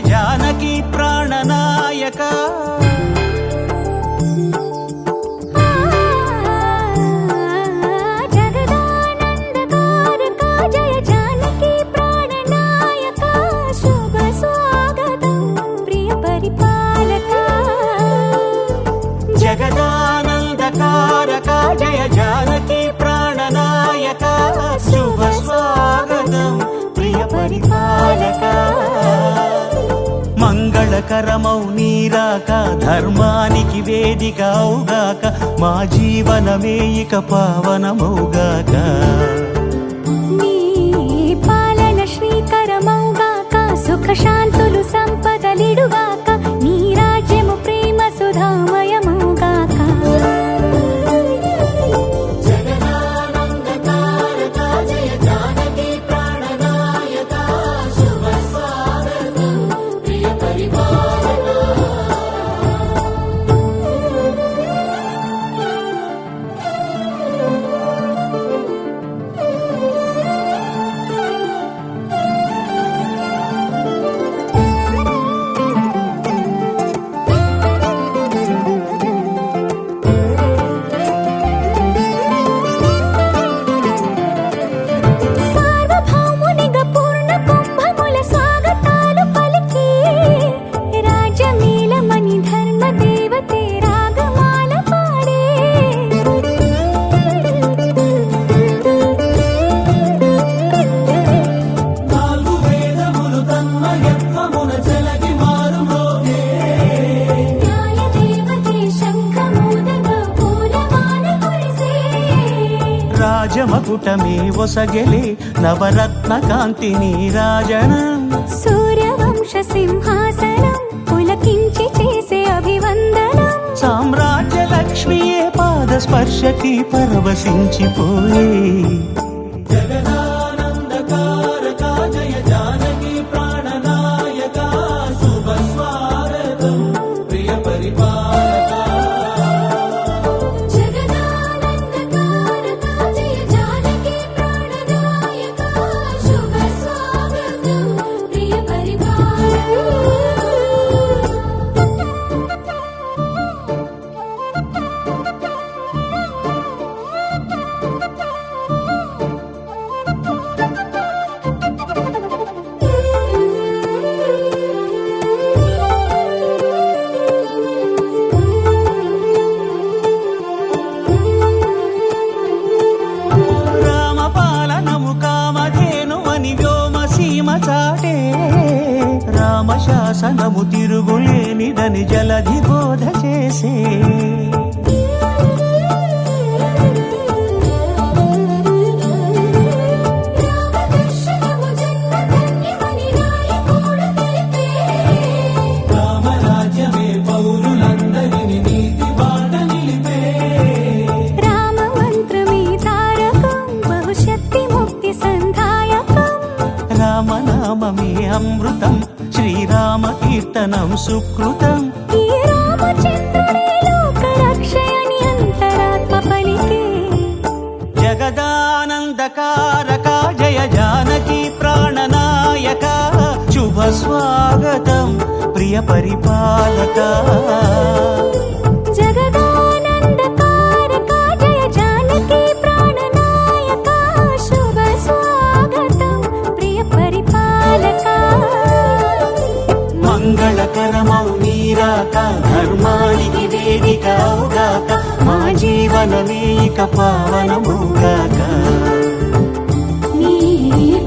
జానకి ప్రాణనాయక జగదానందకారక జయ జానకి ప్రాణనాయక శుభ స్వాగతం ప్రియ పరిపాలక మంగళకరమౌ నీరాక ధర్మానికి వేదిక అవుగాక మా జీవనమే ఇక పావనమౌగాక నీ పాలన శ్రీకరమౌగాక సుఖ శాంతులు సంపదలిడుగాక నీ రాజ్యము ప్రేమ సుధామయమౌగాక రాజమకుటమే ఒసగెలే నవరత్న కాంతి నీరాజనం సూర్యవంశ సింహాసనం పులకించి చేసే అభివందనం సామ్రాజ్య లక్ష్మియే పాద స్పర్శకి పరవశించిపోయే జగదానందకారక జయ జానకి ప్రాణనాయక శుభ స్వాగతం ప్రియ పరిపాలక రామశాసనము తిరుగులేనిదని జలధి బోధ చేసే రామరాజ్యమే పౌరులందరిని నీతి బాట నిలిపే రామమంత్రమే తారకం బహుశక్తి ముక్తి సంధాయకం రామనామమే అమృతం శ్రీరామ కీర్తనం సుకృతం ఈ రామచంద్రుడే లోక రక్షయని అంతరాత్మ పలికే జగదానందకారక జయ జానకి ప్రాణనాయక శుభ స్వాగతం ప్రియ పరిపాలక జగదానందకారక జయ జానకి ప్రాణనాయక శుభ స్వాగతం ప్రియ పరిపాలక మంగళకరమౌ నీరాక ధర్మానికి వేదిక అవుగాక మా జీవనమే ఇక పావనమౌగాక నీ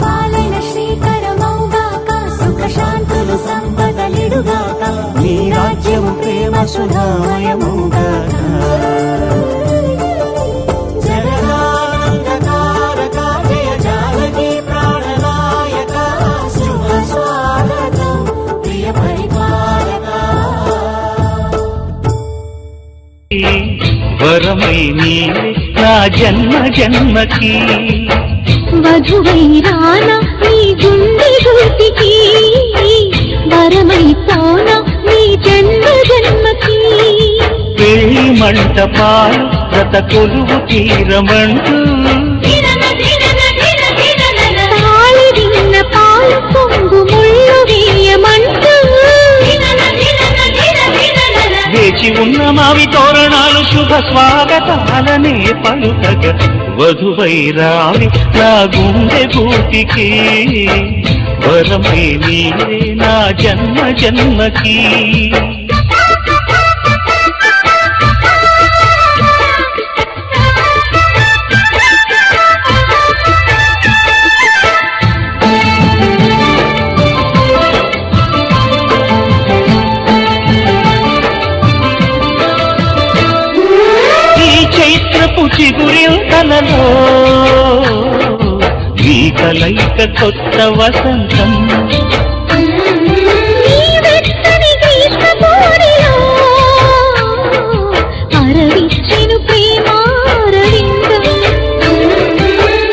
పాలన శ్రీకరమౌగాక సుఖ శాంతులు సంపదలిడుగాక నీ రాజ్యము ప్రేమ సుధామయమౌగాక జగదానందకారక జయ జానకి ప్రాణనాయక శుభ స్వాగతం ప్రియ పరిపాలక వరమై నీవే నా జన్మ జన్మకి వధువై రానా నీ గుండె గుర్తికి వరమై పోనా నీ జన్మ జన్మకి పెళ్లి మంటపాలు వ్రత కొలువు తీరమంటూ తాళి విన్న పాలు పొంగు ముళ్ళు వేయమంటూ మావి తోరణాలు శుభ స్వాగతాలనే పలుకగ వధువై రావి నా గుండె గూటికి వరమై నీవే నా జన్మ జన్మకి చిగురింతలలో నీ కలయిక కొత్త వసంతం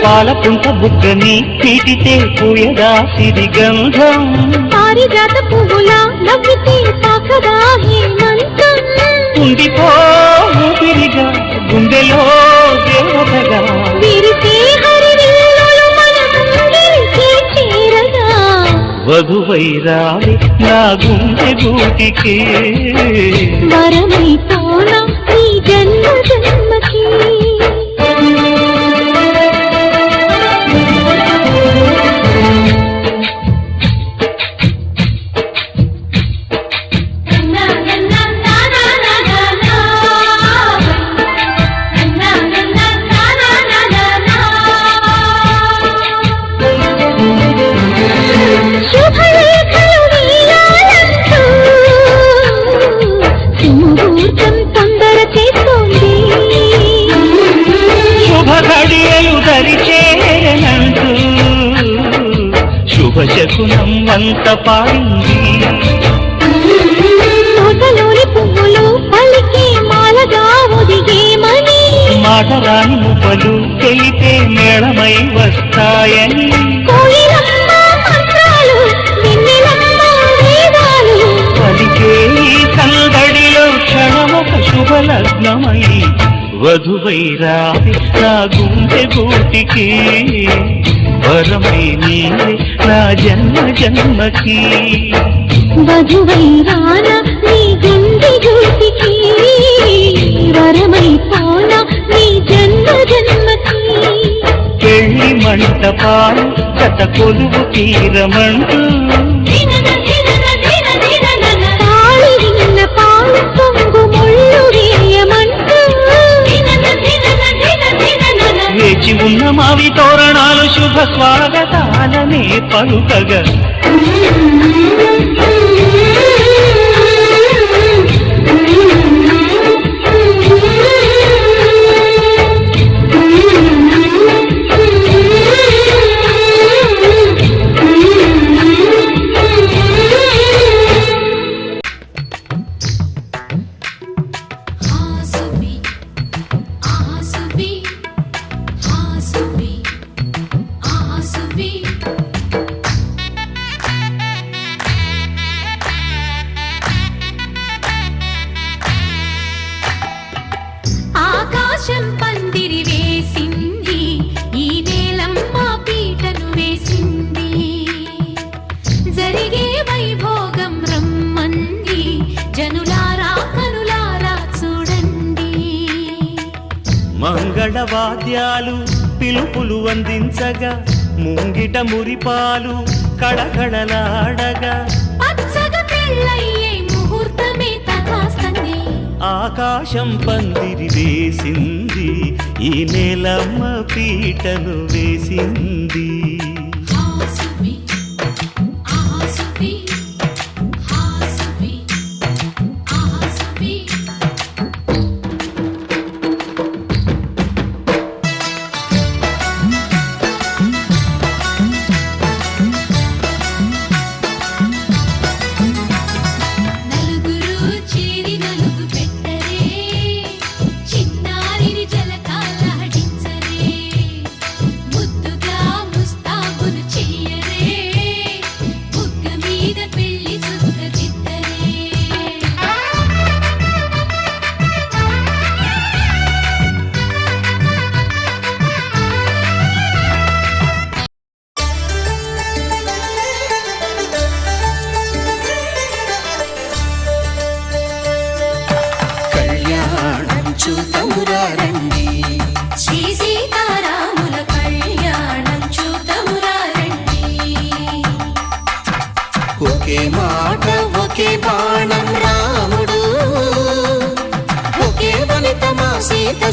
పాలపుంట బుగ్గని తీటితే పూయదా సిరి గంధం పారిజాత పువ్వులా నవ్వితే తాకదా హేమంతం ఉండిపో ఊపిరిగా గుండెలో దేవతగా విరిసే హరివిల్లులు మన గుండెలకి చేరగా వధువై రావి నా గుండె గూటికి వరమై పోనా నీ జన్మ జన్మకి శుభశకునం అంత పాడింది తోటలోని పువ్వులు పలికే మాలగా ఒదిగేమని మాటరాని మువ్వలు తెలిపే మేళమై వస్తాయని కోయిలమ్మ మంత్రాలు వెన్నెలమ్మ వేదాలు పలికే ఈ సందడిలో క్షణమొక శుభలగ్నమై వధువై రావి నా గుండె గూటికి వరమై నీవే నా జన్మ జన్మకి వధువై రానా నీ గుండె గూటికి వరమై పోనా నీ జన్మ జన్మకి పెళ్లి మంటపాలు గత కొలువు తీరమంటూ తాళి విన్న పాలు పొంగు ముళ్ళు వేయమంటూ వేచి ఉన్న మావి తోరణాలు శుభ స్వాగతాలనే పలుకగా మంగళవాద్యాలు పిలుపులు అందించగా ముంగిట మురిపాలు కళకళలాడగా ఆకాశం పందిరి వేసింది ఈ నేలమ్మ పీటను వేసింది చిన్నారిని జలకాలాడించరే ముద్దుగా ముస్తా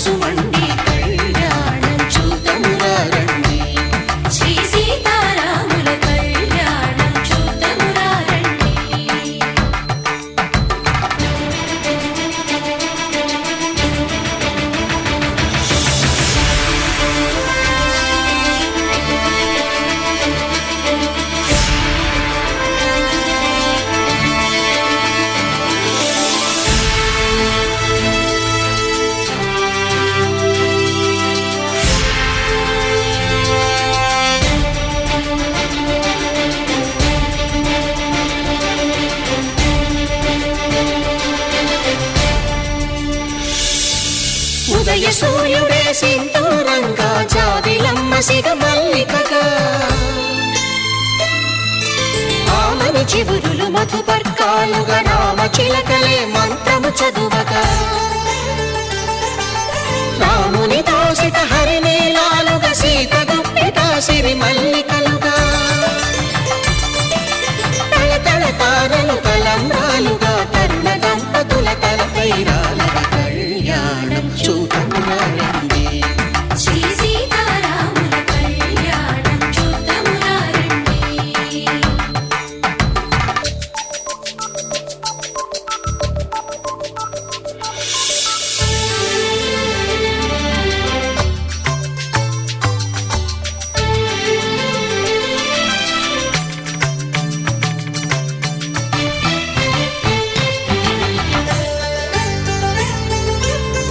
సుమండి కళ్యాణం చూతమురారండి శ్రీ సీతారాముల కళ్యాణం చూతమురారండి ఉదయ సూర్యుడే సింధూరంగా జాబిలమ్మ సిగ మల్లికగా ఆమని చివురులు మధుపర్కాలుగా రామ చిలకలే మంత్రము చదువగా రాముని దోసిట హరినీలాలుగా సీత గుప్పిట సిరి మల్లికలుగా తళతళ తారలు తలంబ్రాలుగా తరుణ దంపతుల తలపైరాలగా కళ్యాణం చూతమురారండి శ్రీ సీతారాముల కళ్యాణం చూతమురారండి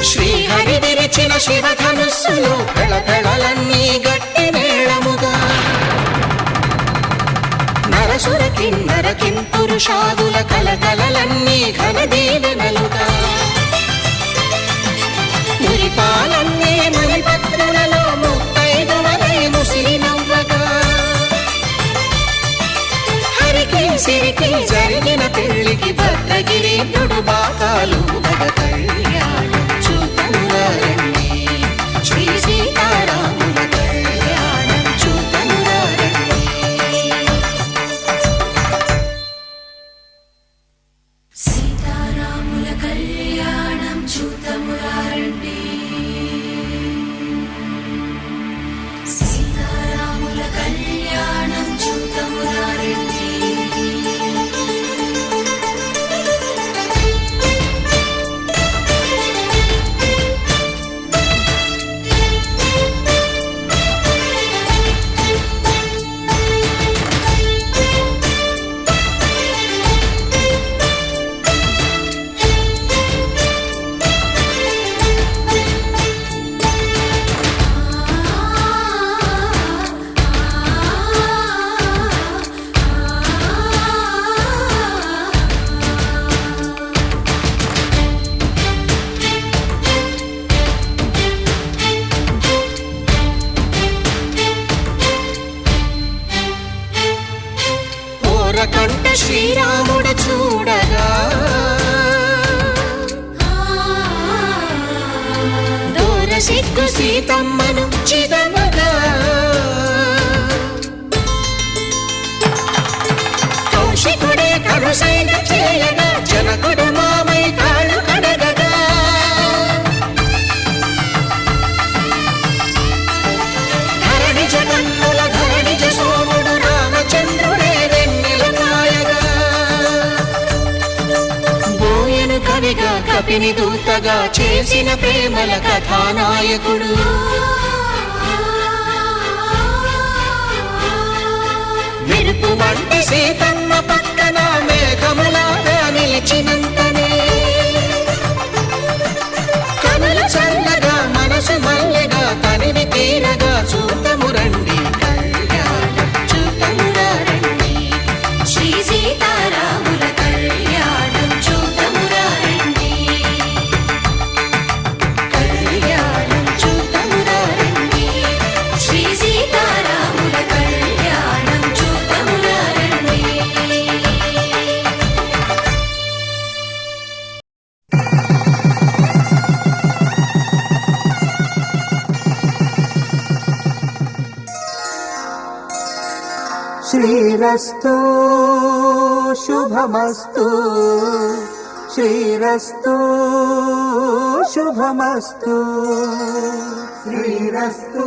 శ్రీహరి విరిచిన శివధనుస్సులు పెళపెళలన్నీ గట్టి మేళముగా నరసుర కిన్నర కింపురుషాదుల కలకలలన్నీ ఘన దీవెనలుగా మురిపాలన్నీ మణిపత్రులలో ముత్తైదువలై ముసిరి నవ్వగా హరికి సిరికి జరిగిన పెళ్లికి భద్రగిరి నుడు బాకాలు మగ కళ్యాణం చూతమురారండి శ్రీ సీతారాముల కళ్యాణం చూతమురారండి సీతారాముల కళ్యాణం చూతమురారండి సీతారాముల కళ్యాణం చూతమురారండి కంట శ్రీరాముడు చూడగా దూర సిగ్గు సీతమ్మను చిదమగా కౌశికుడే కరుసైన చేయగా జనకుడు మామై కాళ్ళు కడగగా ధరణి జగన్నుల ధరణి సోముడు రామచంద్రుడే కవిగా కపిని దూతగా చేసిన ప్రేమల కథానాయకుడు మెరుపు వంటి సీతమ్మ పక్కన మేఘములాగా నిలిచినంతనే కనుల చల్లగా మనసు మల్లెగా తనివి తీరగా చూతమురండి కళ్యాణం చూతమురారండి శ్రీ సీతారాముల కళ్యాణం చూతమురారండి కళ్యాణం చూతమురారండి శ్రీ సీతారాముల కళ్యాణం చూతమురారండి శ్రీరస్తు శుభమస్తు శ్రీరస్తు శుభమస్తు శ్రీరస్తు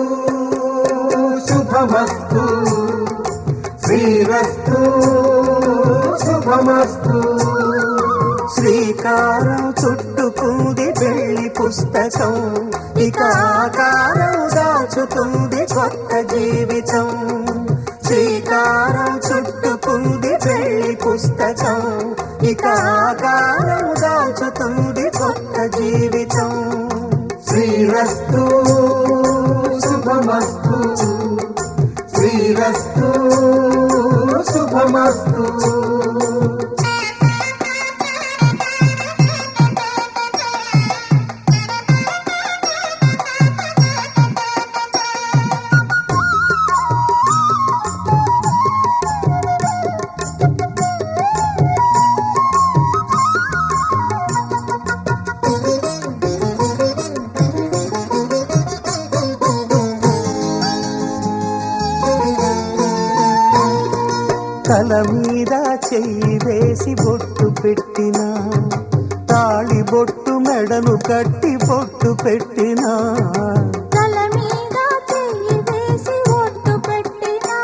శుభమస్తు శ్రీరస్తు శుభమస్తు శ్రీకారం చుట్టుకుంది వెళ్లి పుస్తకం ఇక ఆకారం దాచుతుంది కొత్త జీవితం శ్రీకారం చుట్టుకుంది వెళ్లి పుస్తకం ఇక ఆకారం దాచుతుంది కొత్త జీవితం శ్రీరస్తు శుభమస్తు శ్రీరస్తు శుభమస్తు తల మీద చెయ్యి వేసి బొట్టు పెట్టినా తాళి బొట్టు మెడను కట్టి బొట్టు పెట్టినా తల మీద చెయ్యి వేసి బొట్టు పెట్టినా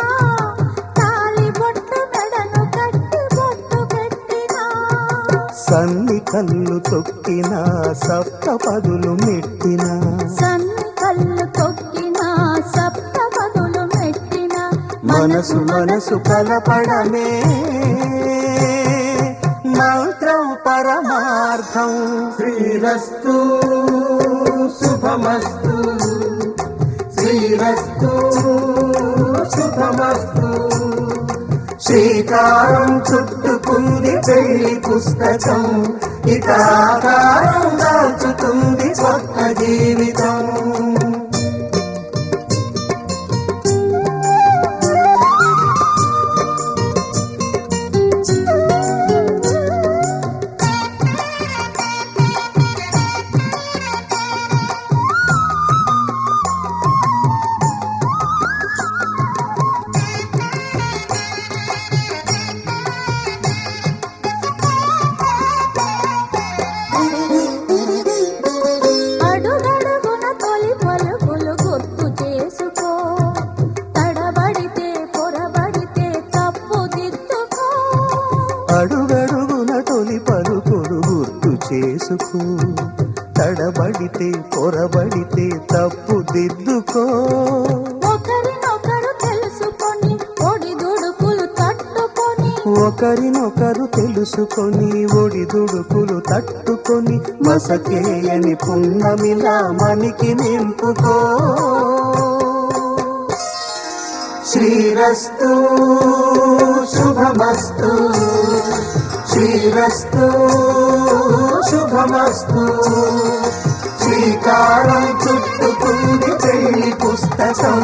తాళి బొట్టు మెడను కట్టి బొట్టు పెట్టినా సన్ని కళ్ళు తొక్కినా సప్త పదులు మెట్టినా సన్ని కళ్ళు తొక్కినా సప్త పదులు మెట్టినా మనసు మనసు కలపడమే మంత్రం పరమార్థం శ్రీరస్తు శుభమస్తు శ్రీరస్తు శుభమస్తు శ్రీకారం చుట్టుకుంది పెళ్లి పుస్తకం ఇక ఆకారం దాచుతుంది కొత్త జీవితం అడుగడుగున తొలి పలుకులు గుర్తు చేసుకో తడబడితే పొరబడితే తప్పు దిద్దుకో అడుగడుగున తొలి పలుకులు గుర్తు చేసుకో తడబడితే పొరబడితే తప్పు దిద్దుకో ఒకరినొకరు తెలుసుకొని ఒడిదుడుకులు తట్టుకొని ఒకరినొకరు తెలుసుకొని ఒడిదుడుకులు తట్టుకొని మసకేయని పున్నమిలా మనికి నింపుకో శ్రీరస్తు శుభమస్తు శ్రీరస్తు శుభమస్తు శ్రీకారం చుట్టుకుంది పెళ్లి పుస్తకం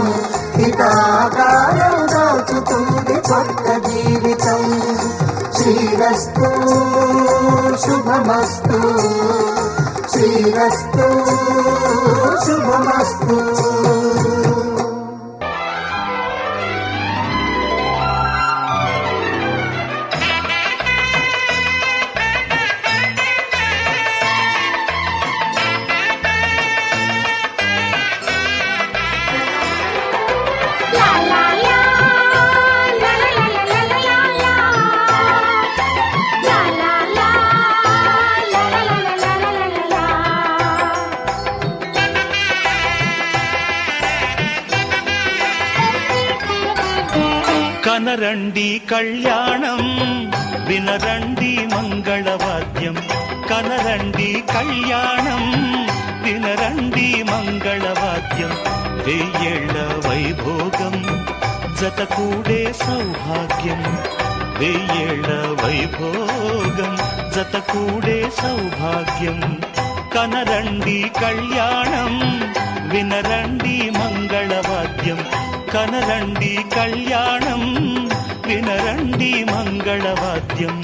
ఇక ఆకారం దాచుతుంది కొత్త జీవితం శ్రీరస్తు శుభమస్తు శ్రీరస్తు శుభమస్తు లా లా లా లా లా లా లా లా లా లా లా లా లా లా కనరండి కళ్యాణం వినరండి మంగళవాద్యం కనరండి కళ్యాణం వినరండి మంగళవాద్యం వెయ్యేళ్ల వైభోగం జతకూడే సౌభాగ్యం వెయ్యేళ్ల వైభోగం జతకూడే సౌభాగ్యం కనరండి కళ్యాణం వినరండి మంగళవాద్యం కనరండి కళ్యాణం వినరండి మంగళవాద్యం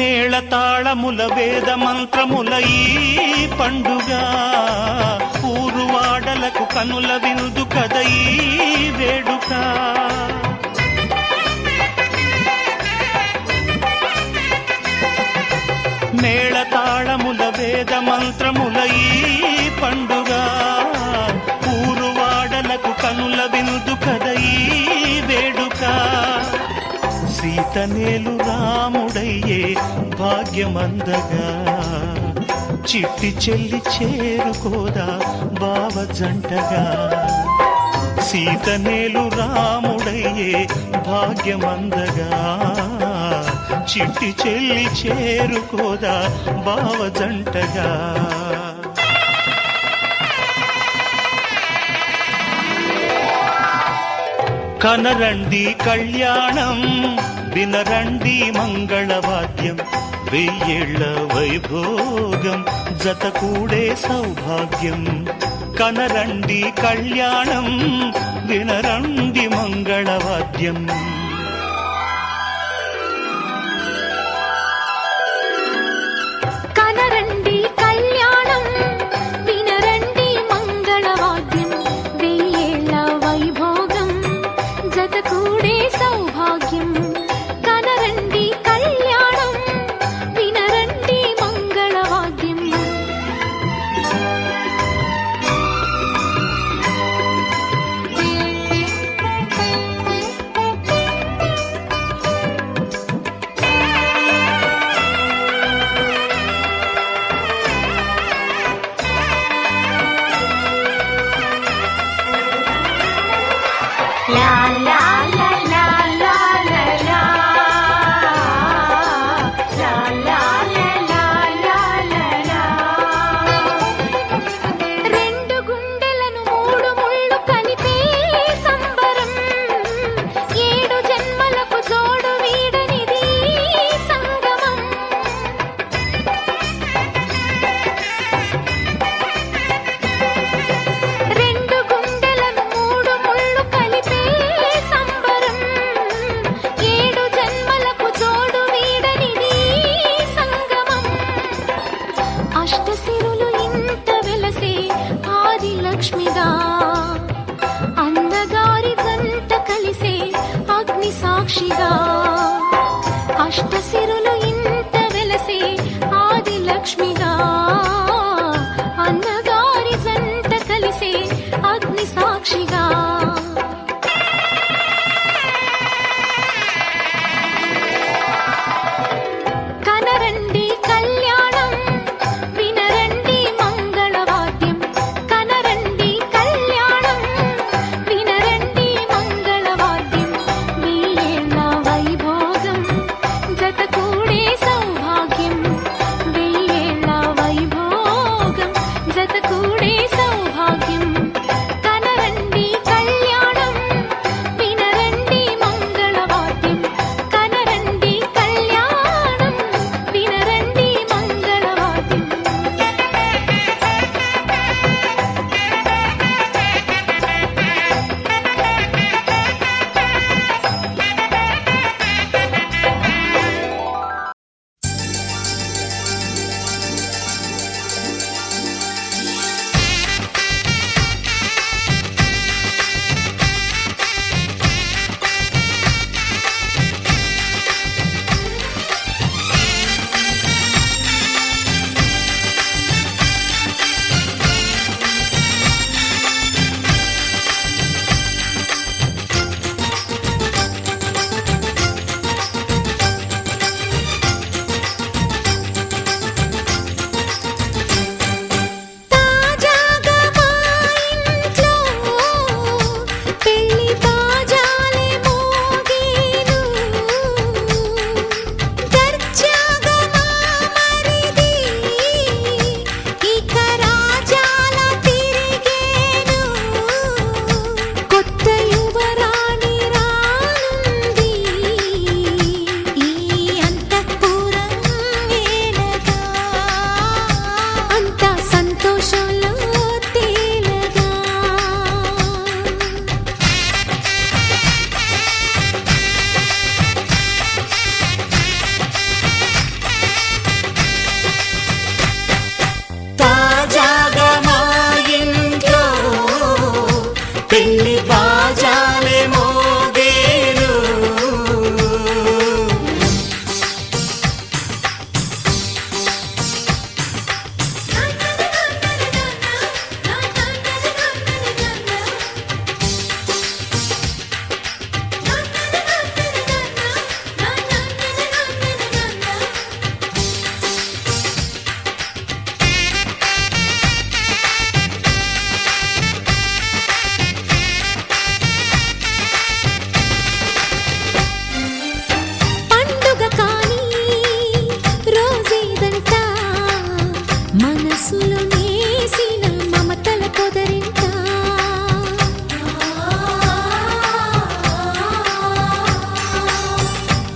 మేళతాళముల వేద మంత్రముల ఈ పండుగ ఊరువాడలకు కనుల విందు కద ఈ వేడుక. మేళతాళముల వేద మంత్రముల ఈ పండుగ ఊరువాడలకు కనుల విందు కద ఈ వేడుక. సీతనేలు రాముడయ్యే భాగ్యమందగా చిట్టి చెల్లి చేరుకోదా బావ జంటగా. సీతనేలు రాముడయ్యే భాగ్యమందగా చిట్టి చెల్లి చేరుకోదా బావ జంటగా. కనరండి కళ్యాణం వినరండి మంగళవాద్యం వెయ్యేళ్ల వైభోగం జత కూడే సౌభాగ్యం. కనరండి కళ్యాణం వినరండి మంగళవాద్యం. కనరండి కళ్యాణం వినరండి మంగళవాద్యం వెయ్యేళ్ల వైభోగం జత కూడే సౌభాగ్యం. కనరండి కళ్యాణం వినరండి మంగళవాద్యం.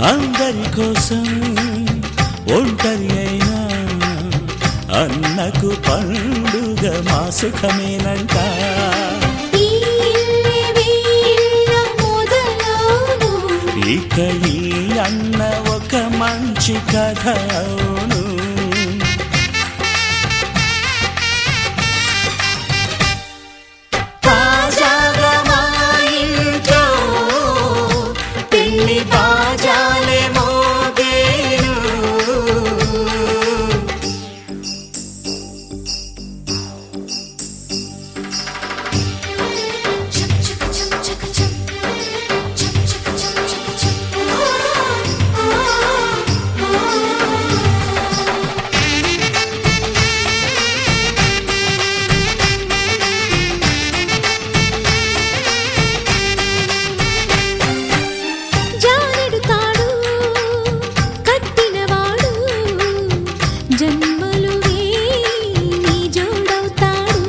అందరి కోసం ఒంటరి అయినా అన్నకు పండుగ మా సుఖమేనంట. ఈ ఇల్లే వీళ్ళ మొదలవును. ఇక ఈ అన్న ఒక మంచి కథ అవును. తాజాగా మా ఇంట్లో పెళ్లి బాజాలే మోగేను. జానెడు తాడు కట్టినవాడు జన్మలు నీ జోడవుతాడు.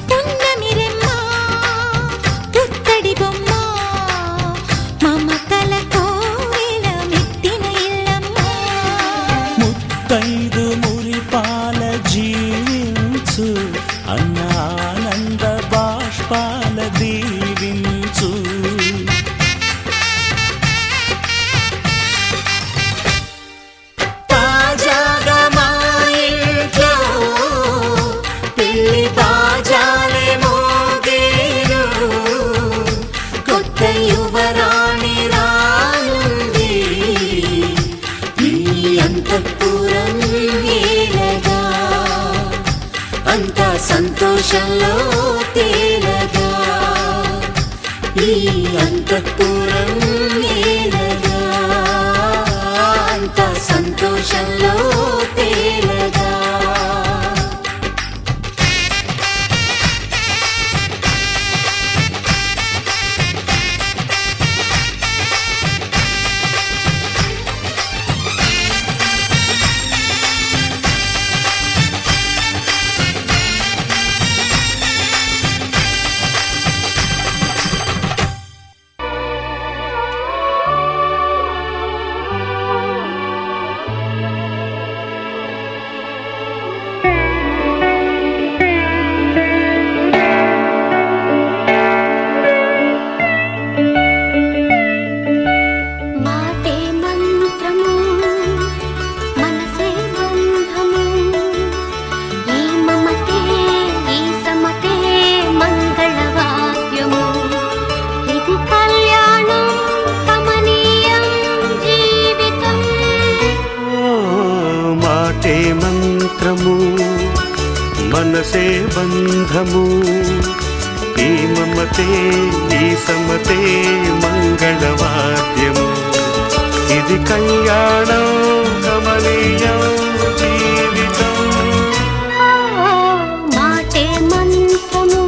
పున్నమిరెమ్మ పుత్తడి బొమ్మ మమతల కోవెల మెట్టిన ఇల్లమ్మ. ముత్తైదు మురిపాల జీవించు అన్న ఆనంద బాష్పాల దీవించు. తాజాగా మా ఇంట్లో పెళ్లి బాజాలే మోగేను. కొత్త యువరాణి రానుంది ఈ అంతఃపురం ఏలగా. అంతా సంతోషంలో తేలగా ఈ అంతఃపురం ఏలగా. అంతా సంతోషంలో తేలగా. మాటే మంత్రము మనసే బంధము ఈ మమతే ఈ సమతే మంగళవాద్యము. ఇది కళ్యాణం కమనీయం జీవితం. మాటే మంత్రము మనసే బంధము ఈ మమతే ఈ సమతే మంగళవాద్యము. ఇది కళ్యాణం కమనీయం జీవితం. మాటే మంత్రము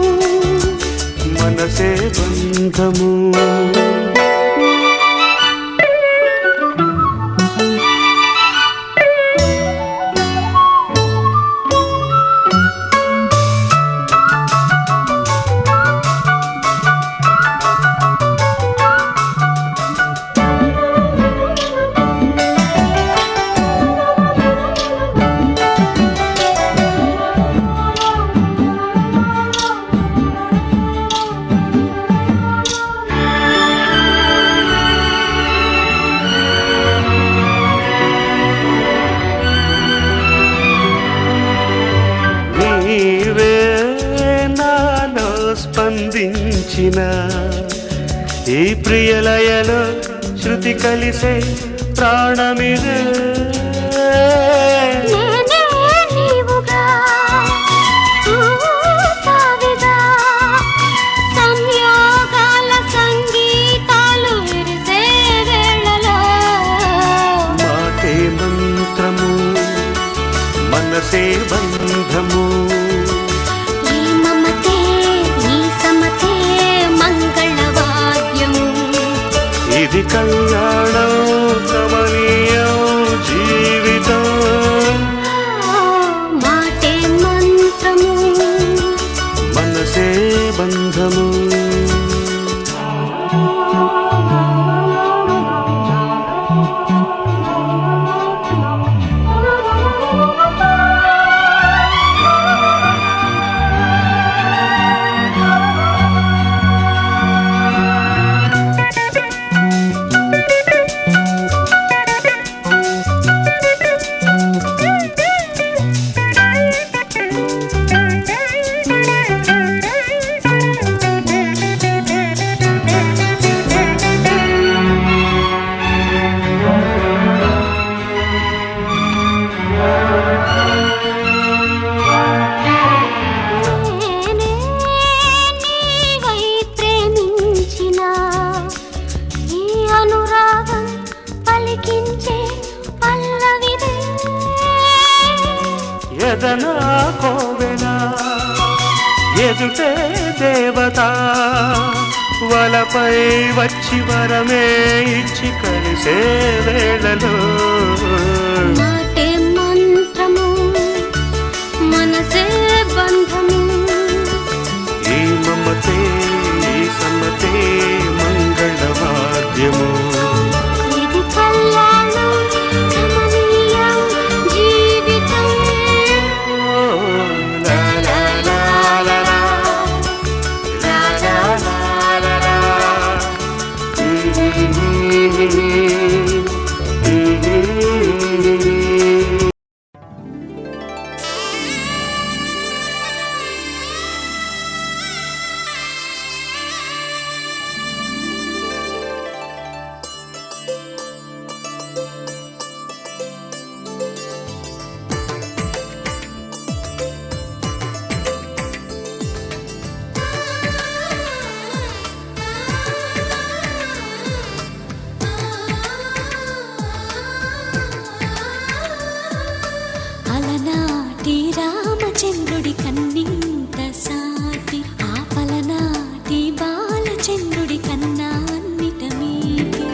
మనసే బంధము. నీవే నాలో స్పందించిన ఈ ప్రియలయలో శృతి కలిసే ప్రాణమిదే. నేనే నీవుగా తావిగా సంయోగాల సంగీతాలు విరిసే వేళలో. మాటే మంత్రము మనసే బంధము. ఈ మమతే ఈ సమతే మంగళవాద్యము. ఇది కళ్యాణం కమనీయం జీవితం. మాటే మంత్రము మనసే బంధము. ఎదుటే దేవత వలపై వచ్చి వరమే ఇచ్చి కలిసే వేళలో మాటే మంత్రము మనసే బంధము ఈ మమతే ఈ సమ్మతే మంగళవాద్యము ఇది కళ్యాణం కమనీయం జీవితం లా లా లా లా లా. లా లా లా లా లా. అలనాటి రామచంద్రుడి కన్నింత సాటి ఆపలనాటి బాలచంద్రుడి కన్నా అన్నిట మీటి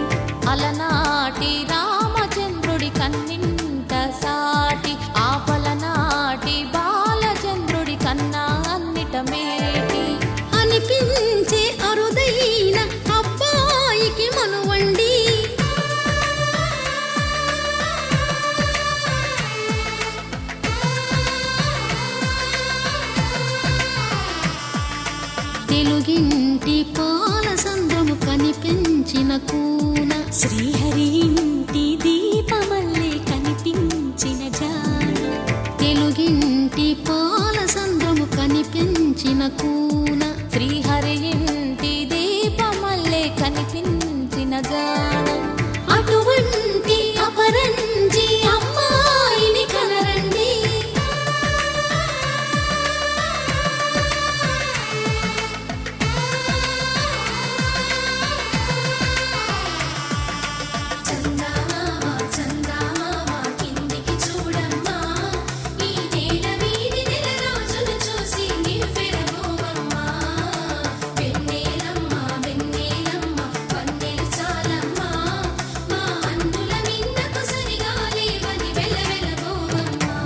అలనాటి రామచంద్రుడి కన్నింత సాటి ఆపలనాటి బాలచంద్రుడి కన్నా అన్నిట మేటి అనిపించే అరుదైన అబ్బాయికి మనువండి తెలుగింటి పాలసంద్రము కనిపించిన కూన శ్రీహరి ఇంటి దీపమల్లే కనిపించిన జాడ తెలుగింటి పాలసంద్రము కనిపించిన కూన శ్రీహరి ఇంటి దీపమల్లే కనిపించిన జాడ అటువంటి అపరంజి అమ్మాయిని కనరండి చందమామ చందమామ కిందికి చూడమ్మా ఈ నేల వీడి నెల రోజులు చూసి నివ్వెరబోవమ్మా వెన్నెలమ్మ వెన్నెలమ్మ వన్నెలు చాలమ్మా మా అన్నుల నిన్నకు సరిగా లేవని వెలవెలబోవమ్మా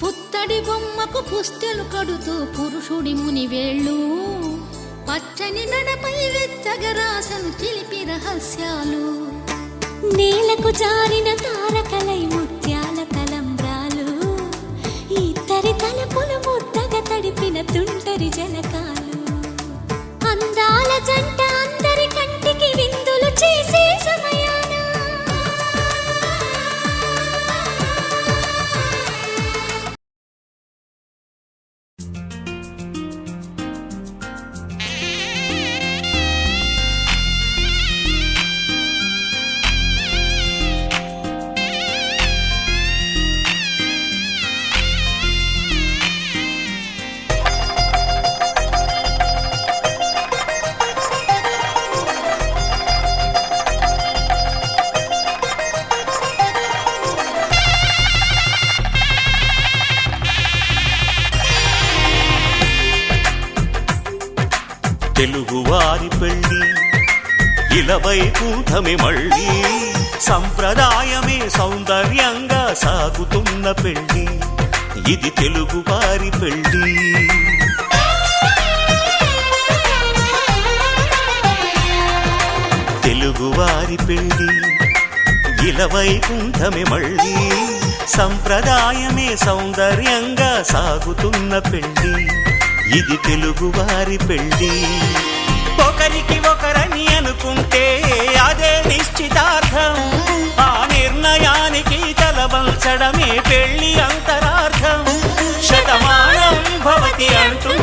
పుత్తడి బొమ్మకు పుస్తెలు కడుతూ పురుషుడి ముని వేళ్ళు పచ్చని నడపై వెచ్చగరాసలు చిలిపి రహస్యాలు నేలకు జారిన తారకలై ముత్యాల తలంబ్రాలు ఇద్దరి తలపులు ముద్దగా తడిపిన తుంటరి జలకాలు అందాల జంట అందరి కంటికి విందులు చేసే సమయాన తెలుగువారి పెళ్ళి ఇలవైకుంఠమే మళ్ళీ సంప్రదాయమే సౌందర్యంగా సాగుతున్న పెళ్ళి ఇది తెలుగువారి పెళ్ళి తెలుగువారి పెళ్ళి ఇలవైకుంఠమే మళ్ళీ సంప్రదాయమే సౌందర్యంగా సాగుతున్న పెళ్ళి ఇది తెలుగువారి పెళ్ళి ఒకరికి ఒకరని అనుకుంటే అదే నిశ్చితార్థం ఆ నిర్ణయానికి తలవంచడమే పెళ్ళి అంతరార్థం శతమానం భవతి అంటూ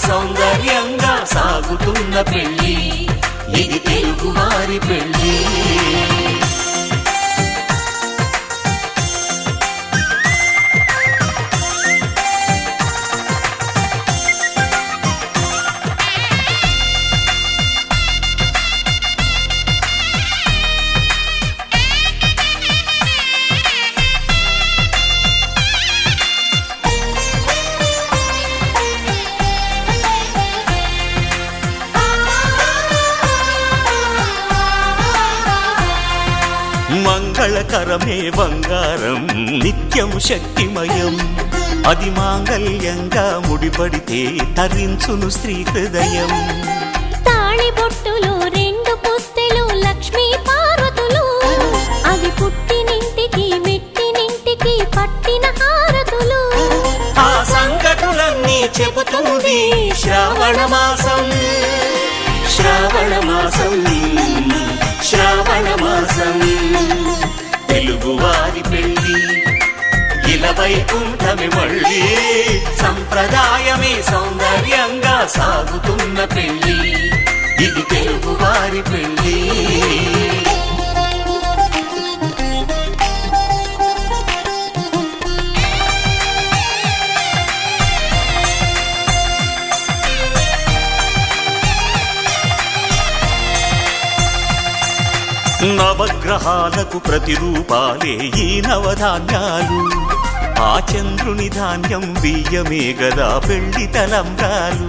సౌందర్యంగా సాగుతున్న పెళ్లి ఇది తెలుగువారి పెళ్లి. మంగళకరమే బంగారం నిత్యం శక్తిమయం, అది మాంగళ్యంగా ముడిపడితే తరించును స్త్రీ హృదయం. తాళి బొట్టులు 2 పుస్తెలు లక్ష్మీ పార్వతులు, అవి పుట్టినింటికి మెట్టినింటికి పట్టిన హారతులు. ఆ సంగతులన్నీ చెబుతుంది శ్రావణ మాసం, శ్రావణ మాసం, శ్రావణ మాసం. తెలుగువారి పెళ్లి ఇలా వైకుంఠమే మళ్ళీ, సంప్రదాయమే సౌందర్యంగా సాగుతున్న పెళ్లి ఇది తెలుగువారి పెళ్లి. నవగ్రహాలకు ప్రతిరూపాలే ఈ నవధాన్యాలు, ఆ చంద్రుని ధాన్యం బియ్యమే గదా పెళ్లి తలంబ్రాలు.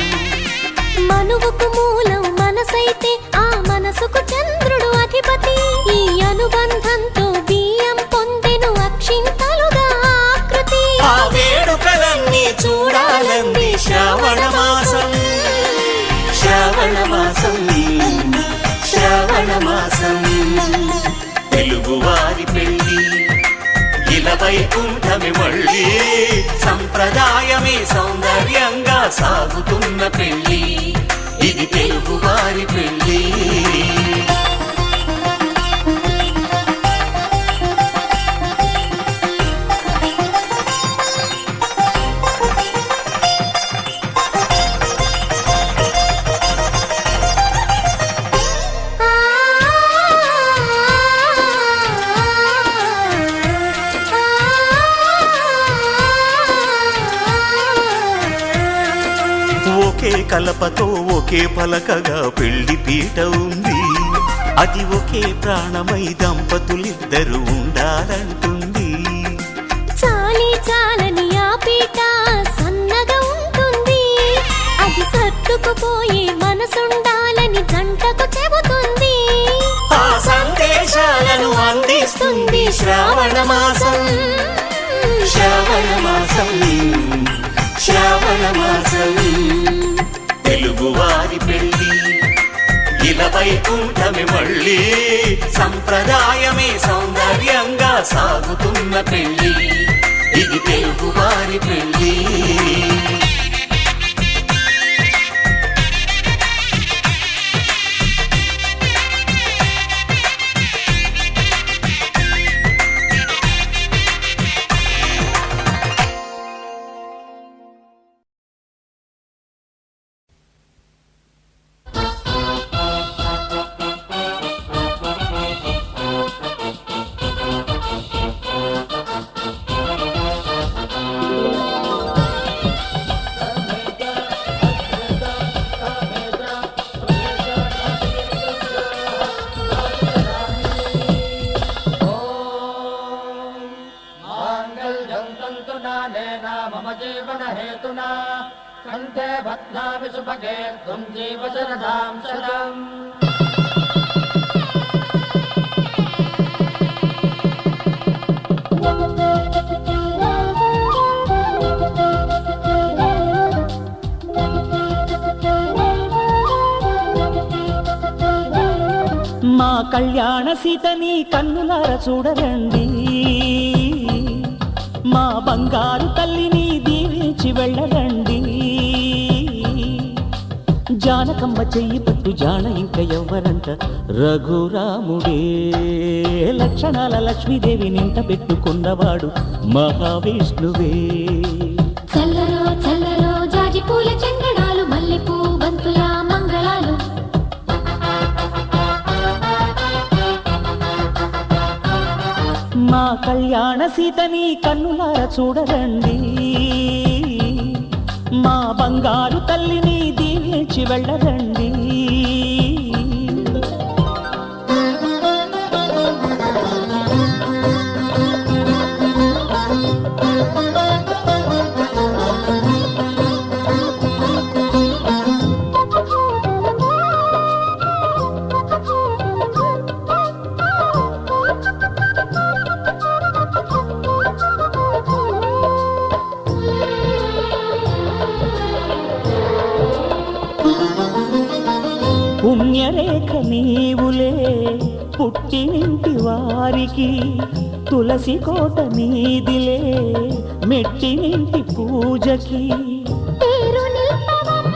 మనువుకు మూలం మనసైతే ఆ మనసుకు చంద్రుడు అధిపతి, ఈ అనుబంధంతో బియ్యం పొందెను అక్షింతలుగా ఆకృతి. ఆ వేడుకలన్నీ చూడాలంది శ్రావణ మాసం, శ్రావణ మాసం, శ్రావణ మాసం. తెలుగువారి పెళ్లి ఇలా వైకుంఠమే మళ్ళీ, సంప్రదాయమే సౌందర్యంగా సాగుతున్న పెళ్లి ఇది తెలుగువారి పెళ్లి. ఒకే కలపతో ఒకే పలకగా పెళ్లి పీట ఉంది, అది ఒకే ప్రాణమై దంపతులిద్దరు ఉండాలంటుంది. చాలి చాలని ఆ పీట సన్నగా ఉంటుంది, అది సర్దుకుపోయే మనసుండాలని జంటకు చెబుతుంది. ఆ సందేశాలను అందిస్తుంది శ్రావణ మాసం, శ్రావణ మాసం, శ్రావణ మాసం. తెలుగువారి పెళ్లి ఇలా వైకుంఠమే మళ్ళీ, సంప్రదాయమే సౌందర్యంగా సాగుతున్న పెళ్లి ఇది తెలుగువారి పెళ్లి. मम जीवन हेतुना कंठे बध्नामि सुभगे त्वं जीव शरदां शरम् మా కళ్యాణ సీతని కన్నులార చూడరండి, మా బంగారు తల్లిని దీవించి వెళ్ళరండి. జానకమ్మ చెయ్యి పట్టు జాన ఇంక ఎవ్వరంట, రఘురాముడే లక్షణాల లక్ష్మీదేవి నింట పెట్టుకున్నవాడు మహావిష్ణువే. చల్లరో చల్లరో జాజి పూల చందనాలు కళ్యాణ సీతని కన్నులార చూడరండి, మా బంగారు తల్లిని దీవించి వెళ్ళరండి. పుణ్యరేఖ నీవులే పుట్టినింటి వారికి, తులసి కోట నీదిలే మెట్టినింటి పూజకి. పేరు నిల్పవమ్మ,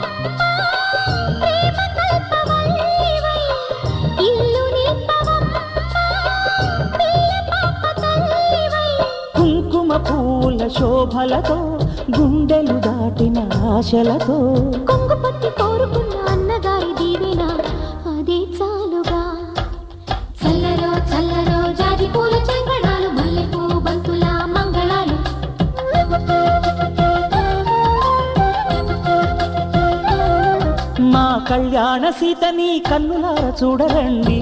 ప్రేమ కల్పవల్లివై, ఇల్లు నిల్పవమ్మ, పిల్ల పాప తల్లివై. కుంకుమ పూల శోభలతో గుండెలు దాటిన ఆశలతో, కొంగు పట్టి కోరుకున్న అన్నగారి దీవెన అదే చాలుగా. చల్లరో చల్లరో జాజి పూల చంగడాలు, మల్లెపూ బంతుల మంగళాలు. మా కళ్యాణ సీతని కన్నులార చూడరండి,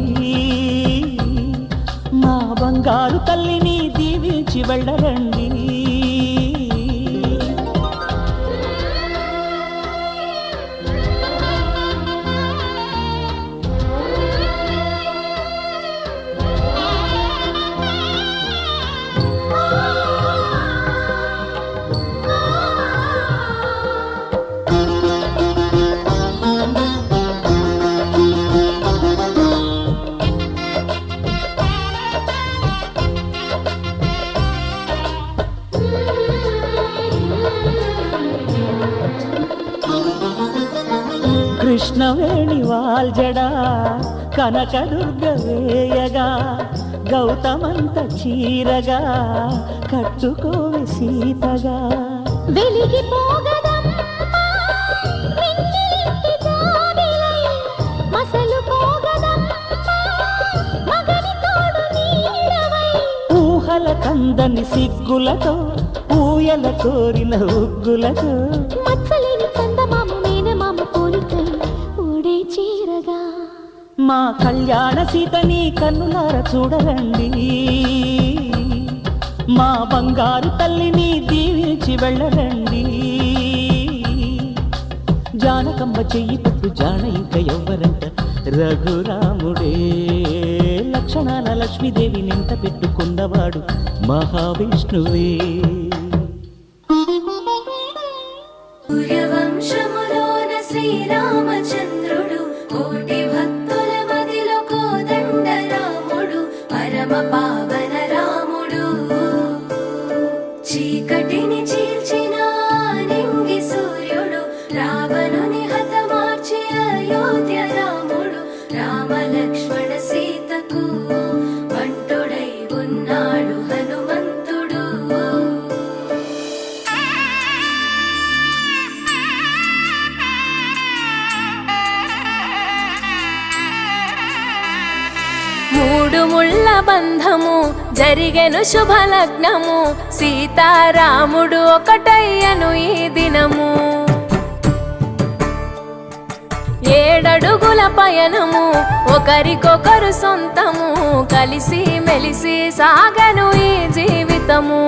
మా బంగారు తల్లిని దీవించి వెళ్ళరండి. కృష్ణవేణి వాల్జడా కనకదుర్గ వేయగా, గౌతమంత చీరగా కట్టుకోవి సీతగా. వెలిగిపోగదమ్మ మిన్నెలింటి జాబిలై, మసలుపోగదమ్మ మగని తోడు నీడవై. ఊహల కందని సిగ్గులతో ఊయల కోరిన ఉగ్గులతో, మచ్చలేని చందమామ మేనమామ పోలికై ఊడే చీరగా. మా కళ్యాణ సీతని కన్నులార చూడరండి, మా బంగారు తల్లిని దీవించి వెళ్ళరండి. జానకమ్మ చెయ్యి పట్టు జాన ఇంక ఎవ్వరంట, రఘురాముడే లక్షణాల లక్ష్మీదేవి నింట పెట్టుకున్నవాడు మహావిష్ణువే. సూర్యవంశములోన శ్రీరామచంద్రుడు, కోటి భక్తుల మదిలో కోదండ రాముడు, పరమ పావన రాముడు. చీకటిని చీల్చిన నింగి సూర్యుడు, రావణుని హతమార్చి అయోధ్య రాముడు. రామ లక్ష్మణ సీతకు బంటుడై ఉన్నాడు హనుమంతుడు. మూడు ముళ్ళ బంధము జరిగెను శుభలగ్నము, సీతారాముడు ఒకటయ్యను ఈ దినము. 7 అడుగుల పయనము ఒకరికొకరు సొంతము, కలిసి మెలిసి సాగను ఈ జీవితము.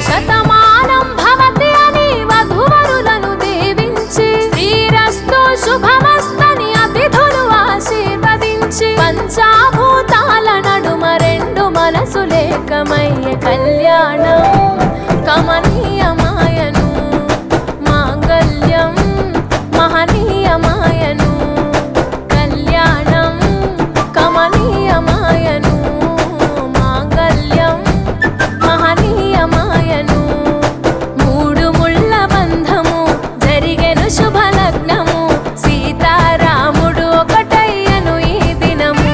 శతమానం భవతి అని వధువరులను దీవించి, శ్రీరస్తు శుభమస్తని అతిథులు ఆశీర్వదించి, పంచాభూతాల నడుమ 2 మనసులేకమయ్యే కళ్యాణం కమనీయమాయను, మాంగళ్యం మహనీయమాయను. కళ్యాణం కమనీయమాయను, మాంగళ్యం మహనీయమాయను. 3 ముళ్ళ బంధము జరిగెను శుభలగ్నము, సీతారాముడు ఒకటయ్యను ఈ దినము.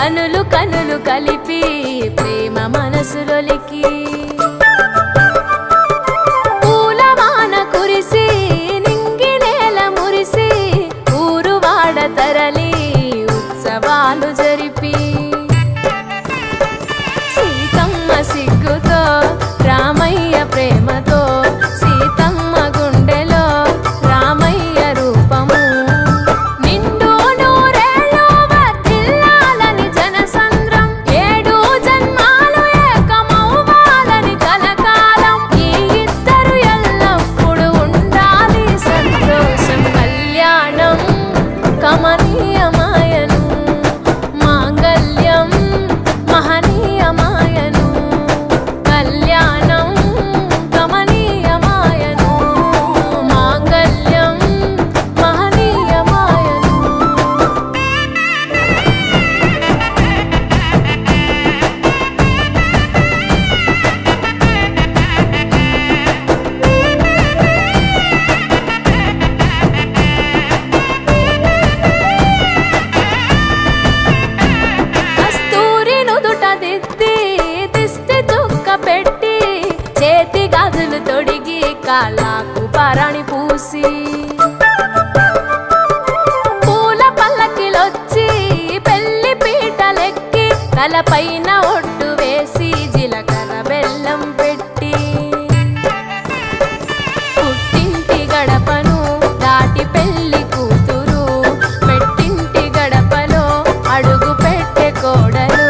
కనులు కనులు కలిపి ప్రేమ మనసులొలికి పూలవాన కురిసి నింగి నేల మురిసి ఊరు వాడ తరలి ఉత్సవాలు జరిపి సీతమ్మ సిగ్గుతో రామయ్య ప్రేమతో సీతమ్మ గుండెలో రామయ్య రూపము నిండు నూరేళ్ళు వర్ధిల్లాలని జనసంద్రం ఏడు జన్మాలు ఏకమవ్వాలని కలకాలం ఈ ఇద్దరు ఎల్లప్పుడూ ఉండాలి సంతోషం కళ్యాణం కమనీయమాయను మాంగళ్యం మహనీయమాయను కళ్యాణం కమనీయమాయను మాంగళ్యం మహనీయమాయను కస్తూరి నుదుట దిద్ది దిష్టి చుక్క పెట్టి చేతి గాజులు తొడిగి కాళ్ళకు పరణి పూసి పూల పల్లకిలొచ్చి పెళ్లి పీటలెక్కి తలపైన ఒట్టు వేసి జీలకర్ర బెల్లం పెట్టి పుట్టింటి గడపను దాటి పెళ్లి కూతురు పెట్టింటి గడపలో అడుగు పెట్టే కోడలు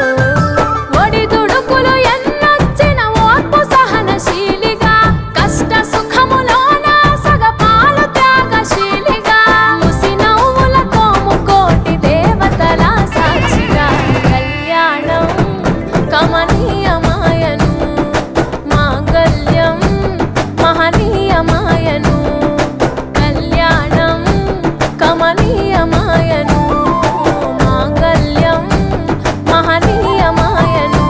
ఒడిదుడుకులు ఎన్నొచ్చిన ఓర్పు సహనశీలిగా కష్ట సుఖములోన సగపాలు త్యాగశీలిగా ముసి నవ్వులతో ముకోటి దేవతల సాక్షిగా కళ్యాణం కమనీయమాయను మాంగళ్యం మహనీయమాయను కళ్యాణం కమనీయమాయను మాంగళ్యం మహనీయమాయను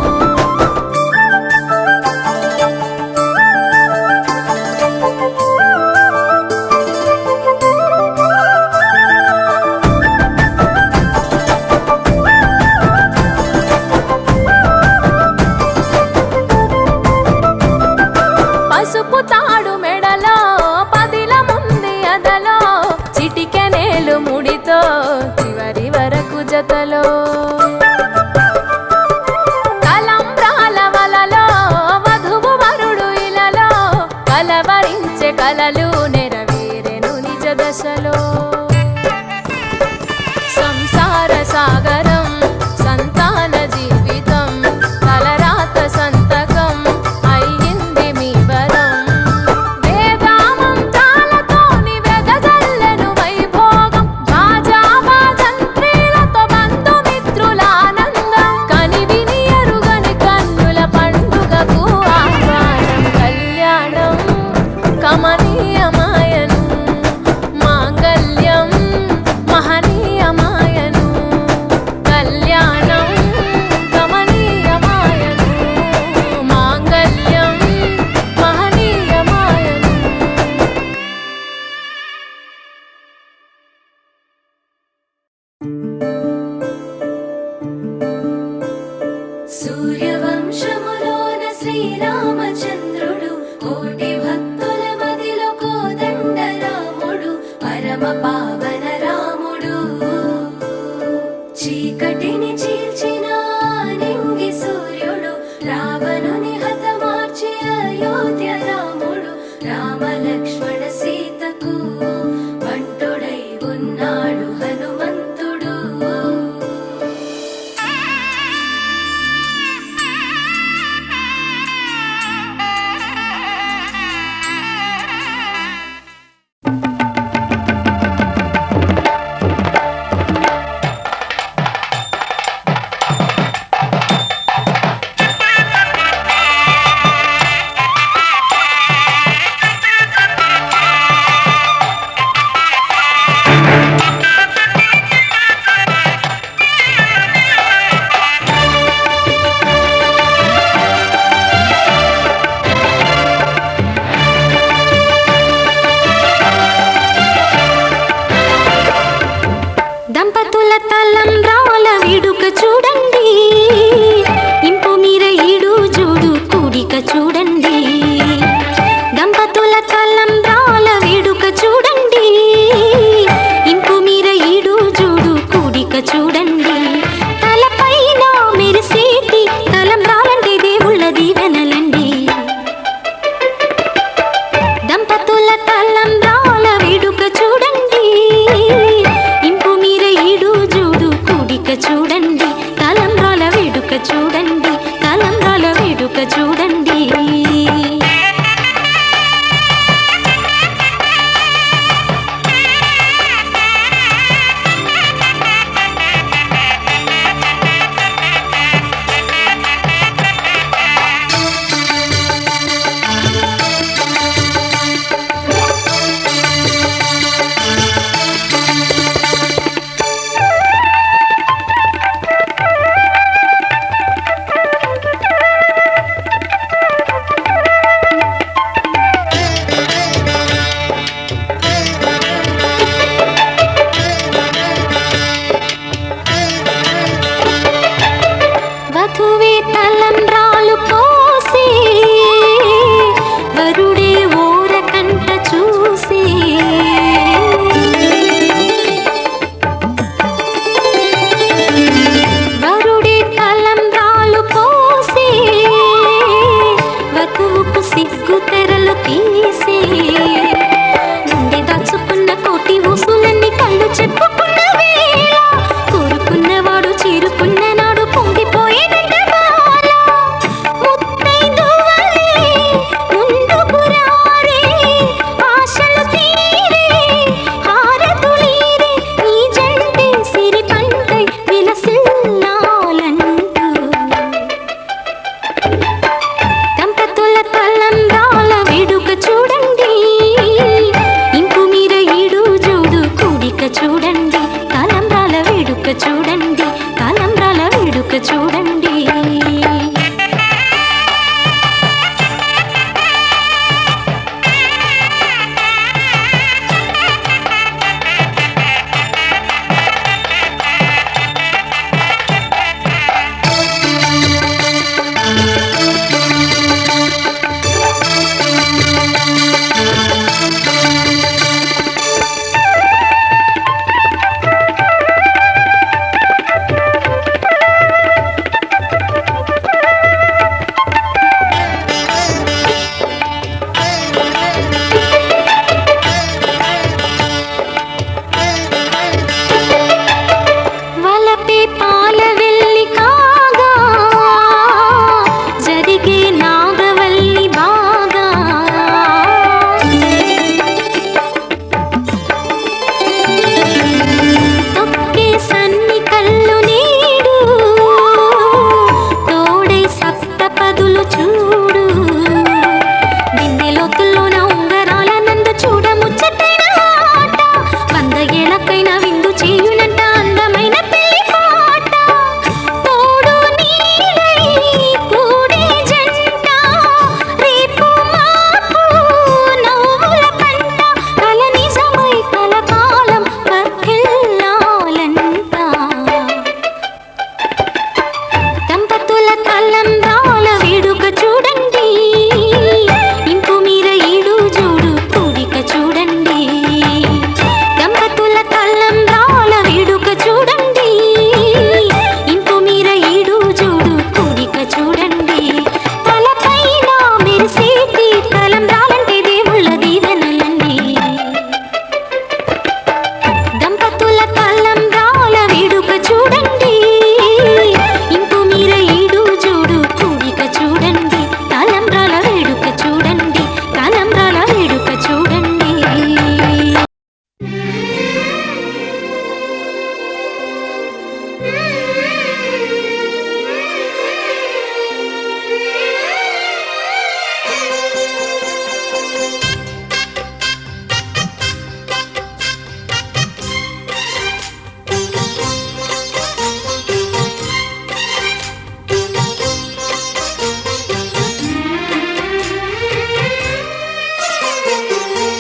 పసుపు తాడు మెడలో పదిల ముంది అదలో చిటికెనేలు ముడితో చివరి వరకు జతలో తలంబ్రాల వలలో వధువు వరుడు ఇలలో కలవరించే కలలు నెరవేరెను నిజ దశలో సంసార సాగరం సంతాన జీవితం తలరాత సంతకం అయ్యింది మీ వరం వేదామంతాలతోని వెదజల్లెను వైభోగం భాజావాజంత్రీలతో బంధుమిత్రుల ఆనందం కనివిని ఎరుగని కన్నుల పండుగకు ఆహ్వానం కళ్యాణం కమనీయమాయను మాంగళ్యం మహనీయమాయను కళ్యాణం కమనీయమాయను మాంగళ్యం మహనీయమాయను సూర్యవంశములోన శ్రీరామచంద్రుడు కోటి భక్తుల మదిలో కోదండ రాముడు పరమ పావన రాముడు చీకటిని చీల్చిన నింగి సూర్యుడు రావణుని హతమార్చి అయోధ్య రాముడు రామ లక్ష్మణ సీతకు బంటుడై ఉన్నాడు హనుమంతుడు చూడండి తలంబ్రాల వేడుక చూడండి వధువే తలంబ్రాలు పోసి వరుడే ఊరకంట చూసి వరుడే తలంబ్రాలు పోసి వధువుకు సిగ్గు తెరలు తీసి నుండి దాచుకున్న కోటి ఊసులన్నీ కళ్ళు చెప్పుకున్న వేళ కోరుకున్నవాడు చేరుకున్న నాడు పొంగిపోయేదంట బాల ముత్తైదువలే ముందుకు రారే ఆశలు తీరే హారతులీరే ఈ జంటే సిరి పంటై విలసిల్లాలంటూ దంపతుల తలంబ్రాల వేడుక చూడండి ఇంపు మీర ఈడు జోడు కూడిక చూడండి తలంబ్రాల వేడుక చూడండి తలంబ్రాల వేడుక చూడండి వలపే పాల వెల్లి కాగా జరిగే నాగవల్లి బాగా తొక్కే సన్ని కళ్ళు నీడు తోడై సప్తపదులు చూడు బిందెలోతుల్లోన ఉంగరాల నందు చూడ ముచ్చటైన ఆట 100 ఏళ్ళకైనా విందు చేయునంట అందమైన పెళ్లి పాట తోడు నీడై కూడే జంట రేపు మాపు నవ్వుల పంట కల నిజమై కలకాలం వర్ధిల్లాలంట దంపతుల తలంబ్రాల వేడుక చూడండి ఇంపు మీర ఈడు జోడు కూడిక చూడండి దంపతుల తలంబ్రాల వేడుక చూడండి ఇంపు మీర ఈడు జోడు కూడిక చూడండి తలపైన మెరిసేటి తలంబ్రాలంటే దేవుళ్ళ దీవెనలన్నీ దంపతుల తలంబ్రాల వేడుక చూడండి ఇంపు మీర ఈడు జోడు కూడిక చూడండి తలంబ్రాల వేడుక చూడండి తలంబ్రాల వేడుక చూడండి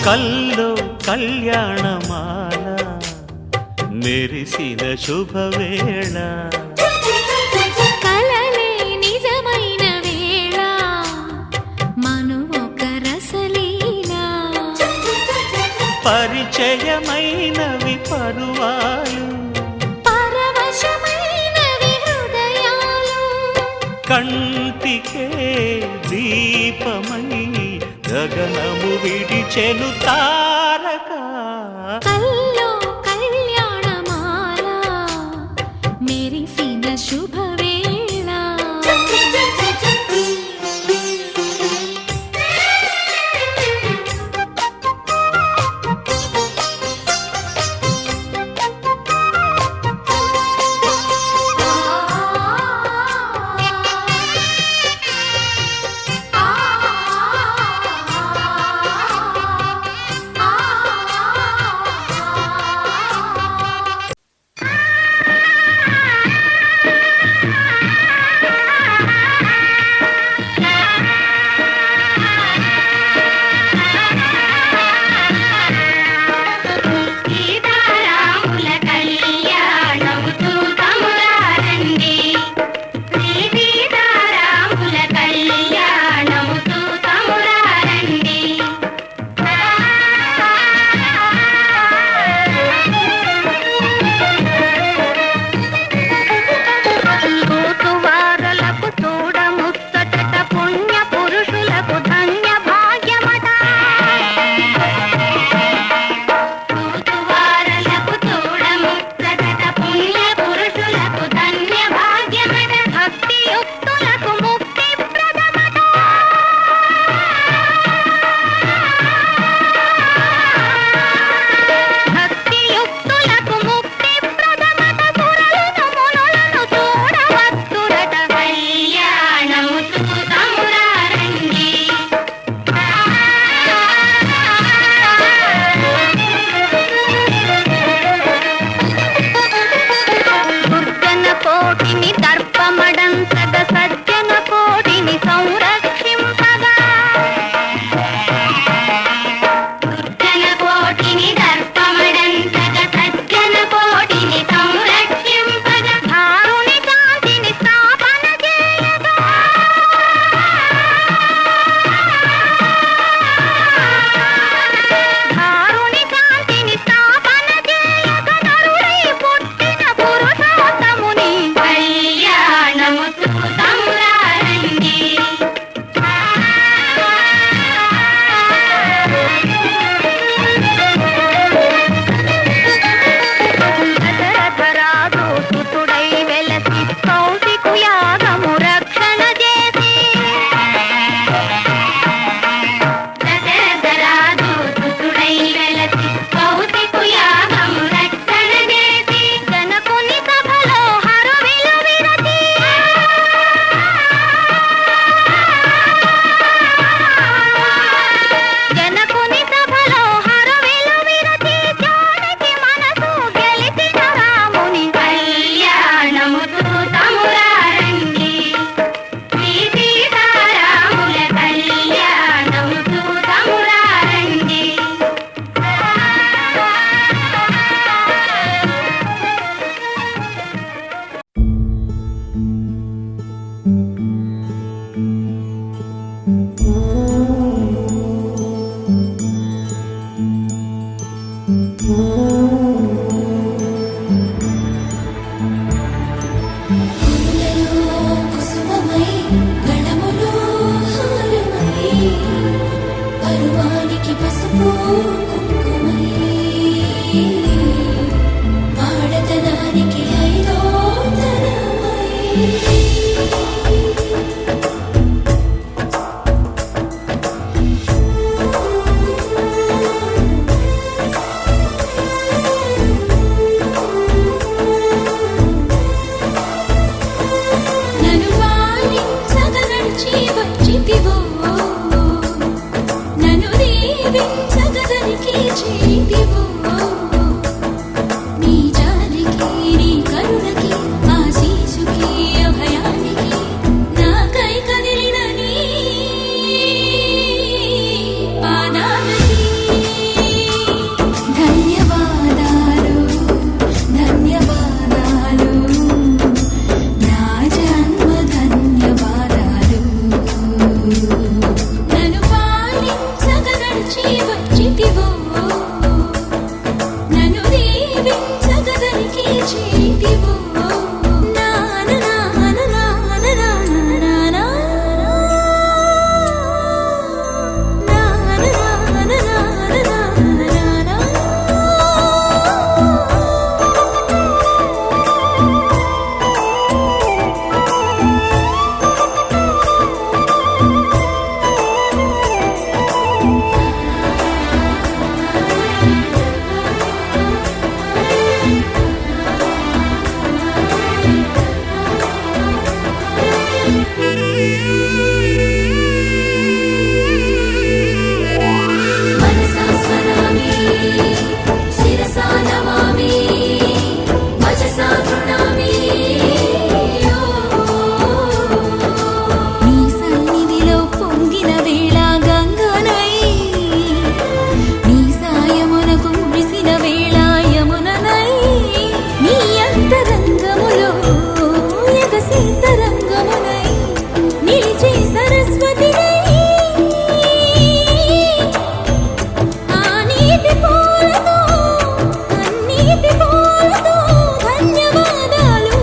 కల్లో కళ్యాణమాల మెరిసిన శుభవేళ కలలే నిజమైన వేళ మను ఒక రసలీలా పరిచయమైనవి పరువాలు పరవశమైనవి హృదయాలు కంటికే దీపమై గగనము విడిచెను తారక కల్లో కళ్యాణమాల మెరిసిన శుభవేళ సంగమునై నిలిచే సరస్వతినై ఆ నీటి పూలతో అన్నిటి పూలతో ధన్యవాదాలు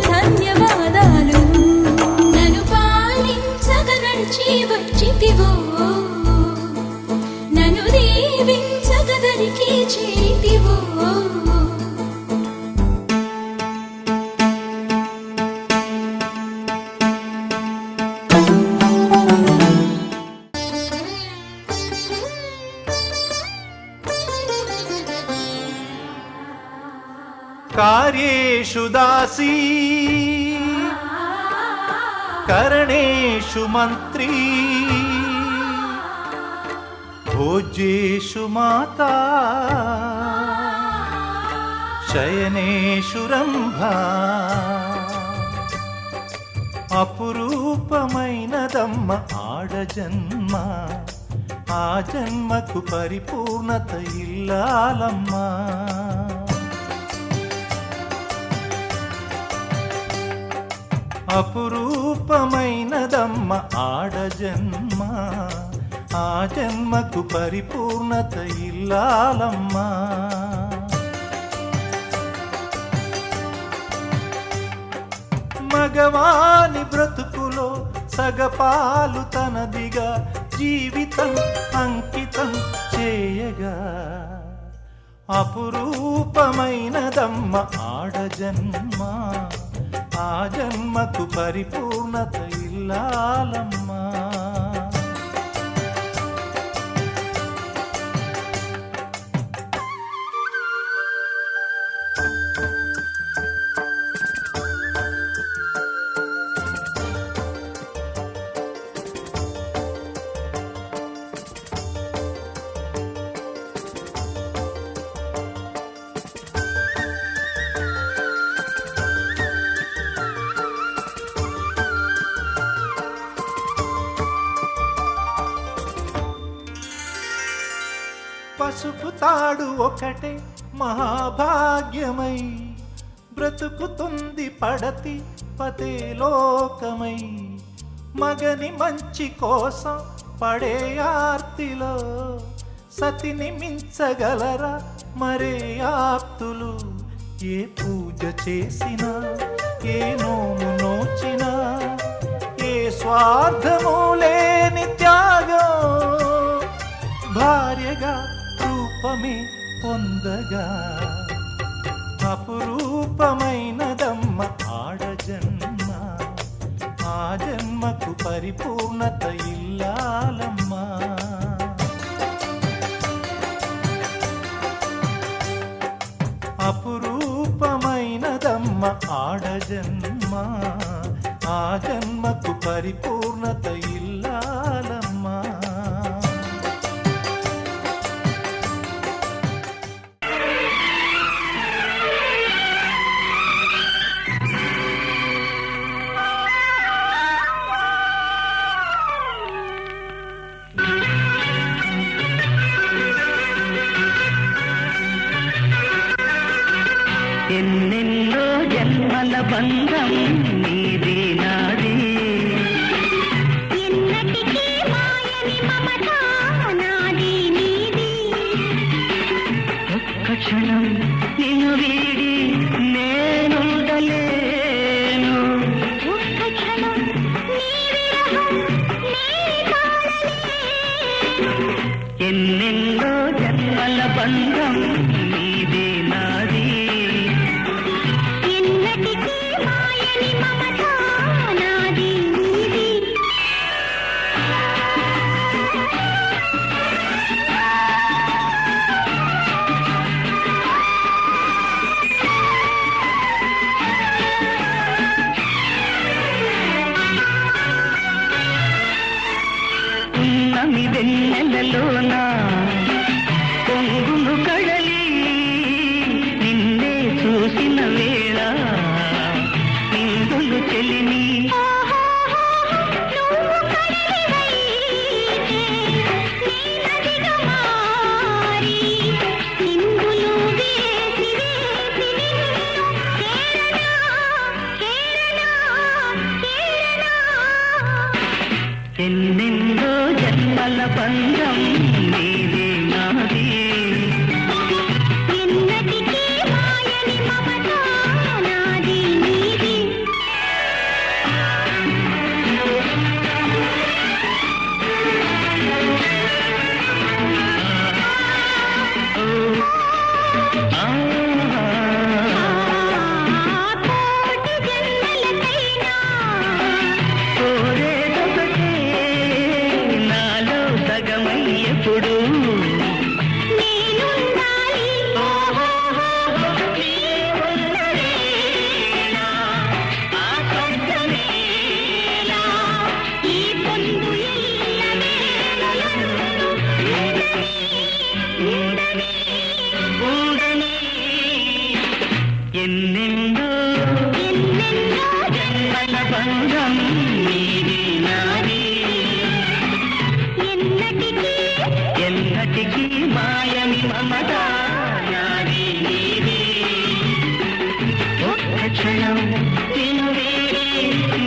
ధన్యవాదాలు నన్ను పాలించగ నడిచి వచ్చితివో నన్ను దీవించగదరికి చేరితివో కార్యేషు దాసీ కరణేషు మంత్రీ భోజ్యేషు మాతా శయనేషు రంభా అపురూపమైనదమ్మ ఆడజన్మ ఆ జన్మకు పరిపూర్ణత ఇల్లాలమ్మా అపురూపమైనదమ్మ ఆడజన్మ ఆ జన్మకు పరిపూర్ణత ఇల్లాలమ్మా మగవాని బ్రతుకులో సగపాలు తనదిగా జీవితం అంకితం చేయగా అపురూపమైనదమ్మ ఆడజన్మ ఆ జన్మకు పరిపూర్ణత ఇల్లాలమ్మా పసుపు తాడు ఒకటే మహాభాగ్యమై బ్రతుకుతుంది పడతి పదే లోకమై మగని మంచి కోసం పడే ఆర్తిలో సతిని మించగలరా మరే ఆప్తులు ఏ పూజ చేసినా ఏ నోము నోచినా ఏ స్వార్థము లేని త్యాగం భార్యగా రూపమే పొందగా అపురూపమైనదమ్మ ఆడజన్మ ఆ జన్మకు పరిపూర్ణత ఇల్లాలమ్మా అపురూపమైనదమ్మ ఆడజన్మ ఆ జన్మకు పరిపూర్ణత ఇల్లాలమ్మా ఎన్నెన్నో జన్మల బంధం నీది నాది ఎన్నటికీ మాయని మమత నాది నీది ఒక్క క్షణం నిన్ను వీడి నేనుండలేను ఒక్క క్షణం నీ విరహం నీ తాళలేను ఎన్నెన్నో జన్మల బంధం నీది నాది ఎన్నటికీ మాయని మమత నాది నీది ఉన్నమి వెన్నెలలోన పొంగును కడలి నిన్నే చూసిన వేళ నిందులు చెలిని నువ్వు కడలివైతే నీ నదిగా మారి సింధులు వేసి వేసి నిన్ను చేరనా చేరనా ఎన్నెన్నో జన్మల బంధం నీది నాది ఎన్నటికీ మాయని మమత నాది నీది కోటి జన్మలకైనా కోరేదొకటే నాలో సగమై ఎప్పుడు నేనుండాలి నీ ఉన్నదేనా ఆ స్వర్గమేనా ఈ పొందు ఎల్లవేళలందు ఉండని ఉండని ఎన్నెన్నో ఎన్నెన్నో జన్మల బంధం నీది నాది ఎన్నటికీ ఎన్నటికీ మాయని మమత నాది నీది ఒక్క క్షణం నిన్ను వీడి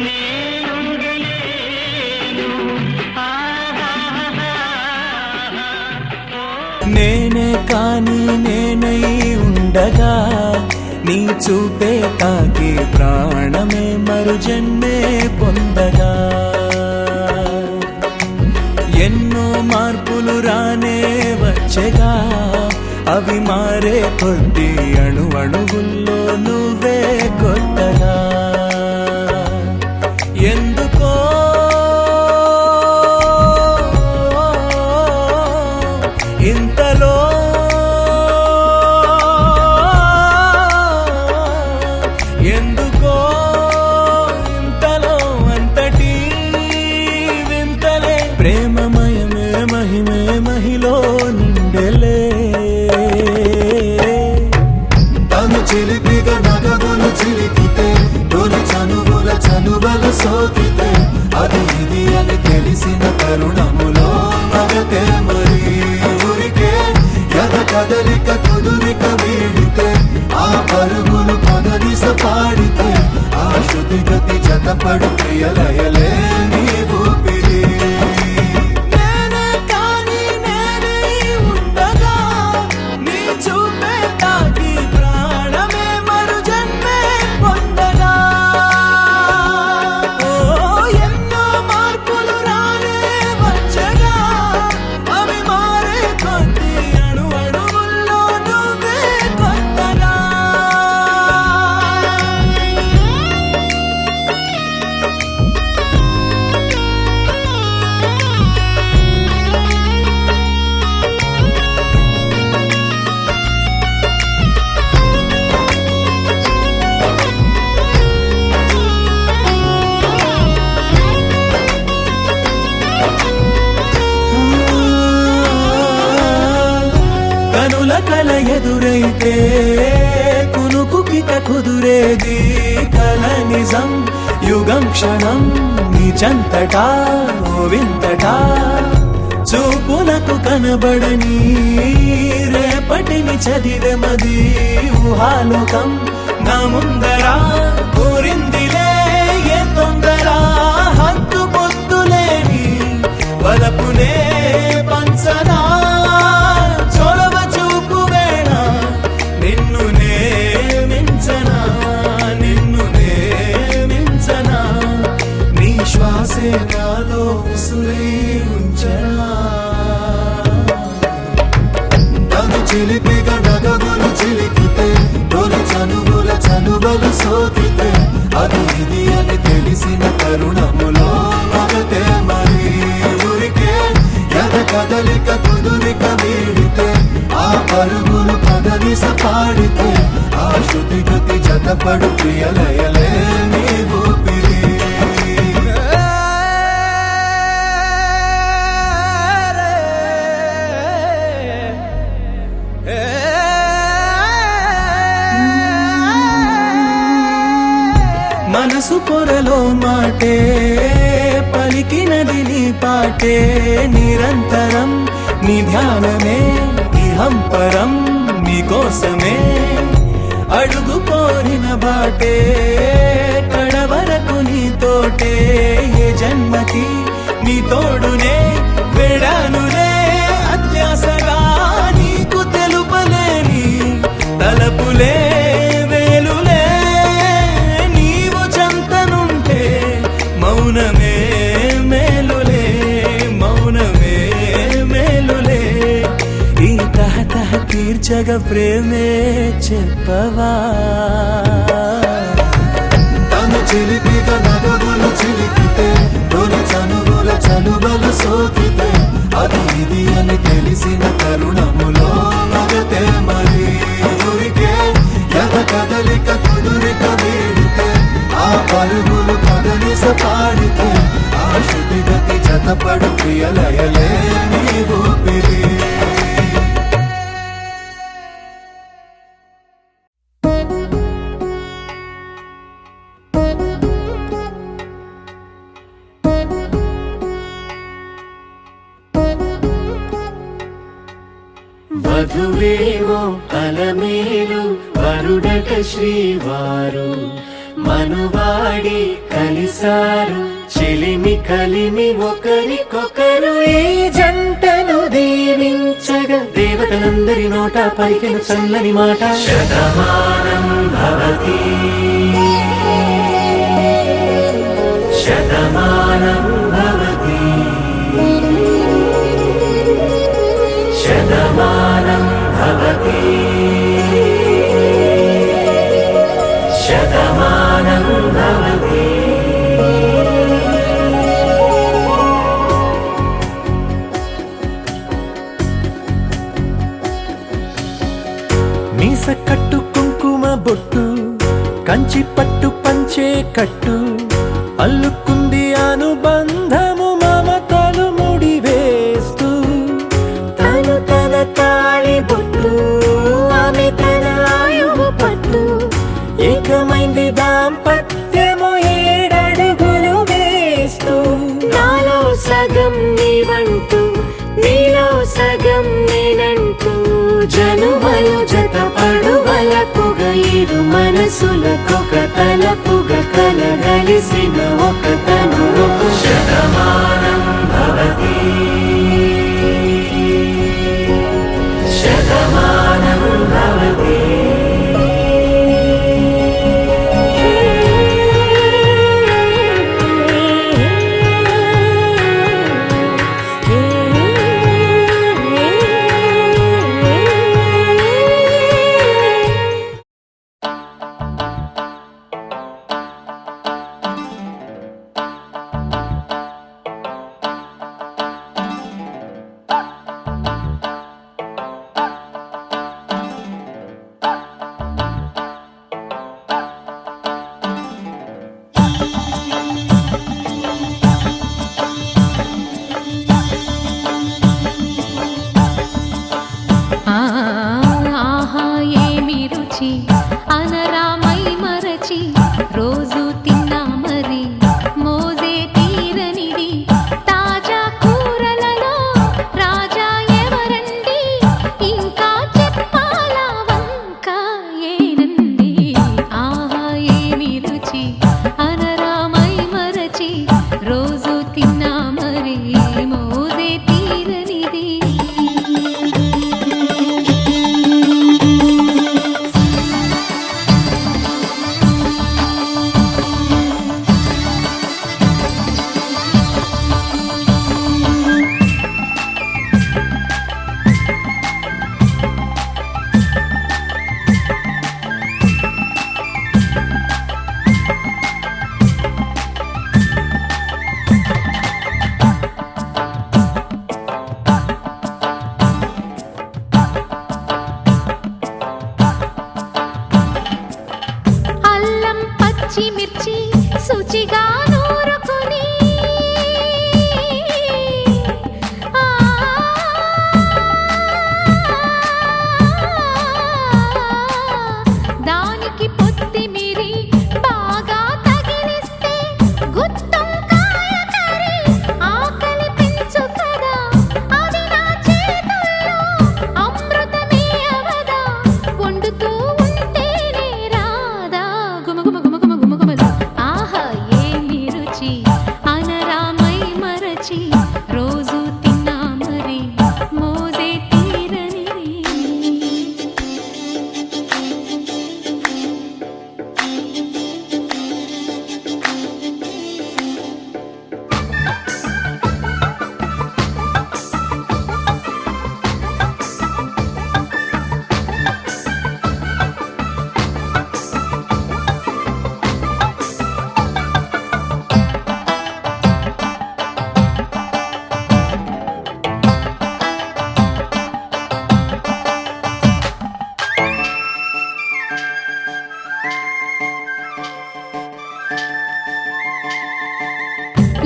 నేనుండలేను. నేనే కాని నేనై ఉండగా నీ చూపే తాకి ప్రాణమే మరు జన్మే పొందగా ఎన్నో మార్పులు రానే వచ్చగా అవి మారే కొద్ది అణు అణువుల్లో నువ్వే కొత్తగా ఎందుకో ఇంతలో ఎందుకో ఇంతలో అంతటి వింతలే ప్రేమమయమే మహిమే మహిలో నిండెలే తను చిలిపిగా నగవులు చిలికితే తొలి చనువుల చనువల సోకితే అది ఇది అని తెలిసిన తరుణములో మగతే మరి ఊరికే ఎద కదలిక కుదురిక వీడితే ఆ పరుగులు పదనిస పాడితే ఆ శృతి గతి జతపడు ప్రియలయలే నీ ఊపిరి నేనే కాని నేనై ఉండగా నీ చూపే తాకి ప్రాణమే మరు జన్మే పొందగా ఓ ఎన్నో మార్పులు రానే వచ్చగా అవి మారే కొద్ది అణు అణువుల్లో నువ్వే కొత్తగా కనుల కల ఎదురైతే కునుకుకిట కుదురేది కల నిజం యుగం క్షణం నిజంతటా ఓ వింతటా చూపులకు కనబడని రేపటిని చదివెమది ఊహాలోకం నా ముందరా కోరిందిలే ఏ తొందర హద్దు పొద్దులేని వలపునే పంచనా చొరవ చూపు వేళ నిన్ను మించనా నిన్ను మించనా నీ శ్వాసే నాలో ఉసురై ఉంచనా తను చిలిపిగా నగవులు చిలికితే తొలి చనువుల చనువలు సోకితే అది ఇది అని తెలిసిన తరుణములో మగతే మరి ఊరికే ఎద కదలిక కుదురిక వీడితే ఆ పరుగులు పదనిస పాడితే ఆ శృతి గతి జతపడు ప్రియలయలే నీ ఊపిరి మనసు పొరలో మాటే పలికినది నీ పాటే నిరంతరం నీ ధ్యానమే ఇహంపరం నీ కోసమే అడుగు కోరిన బాటే కడవరకు నీతోటే ఏ జన్మకి నీ నీ తోడునే వేడానులే అత్యాసగా నీకు తెలుపలేని తలపులే వేలులే నీవు చెంతనుంటే మౌనమే మేలులే మౌనమే మేలులే ఈ తహతహ తీర్చగ ప్రేమే చెప్పవా తను చిలిపిగా నగవులు చిలికితే తొలి చనువుల చనువలు సోకితే అది ఇది అని తెలిసిన తరుణములో మగతే మరి ఊరికే ఎద కదలిక కుదురిక వీడితే ఆ పరుగులు కదలిస పాడితే ఆ శృతి గతి జతపడు ప్రియలయలే నీ ఊపిరి వధువేవో అలమేలు వరుడట శ్రీవారు మనువాడి కలిసారు చెలిమి కలిమి ఒకరికొకరు ఈ జంటను దీవించగా దేవతలందరి నోట పలికిన చల్లని మాట శతమానం భవతి శతమానం భవతి శతమానం భవతి శతమానం భవతి మీస కట్టు కుంకుమ బొట్టు కంచి పట్టు పంచే కట్టు అల్లుకుంది అనుబంధము మమతలు ముడివేస్తూ తను తన తాళి బొట్టు ఆమె తన ఆయువు పట్టు ఏకమైంది దాంపత్యము 7 అడుగులు వేస్తూ నాలో సగం నీవంటూ నీలో సగం నేనంటూ జనుమలు జత పడువలపుగ ఇరు మనసులకొక తలపుగ కలగలిసిన ఒక తను శతమానం భవతి శతమానం భవతి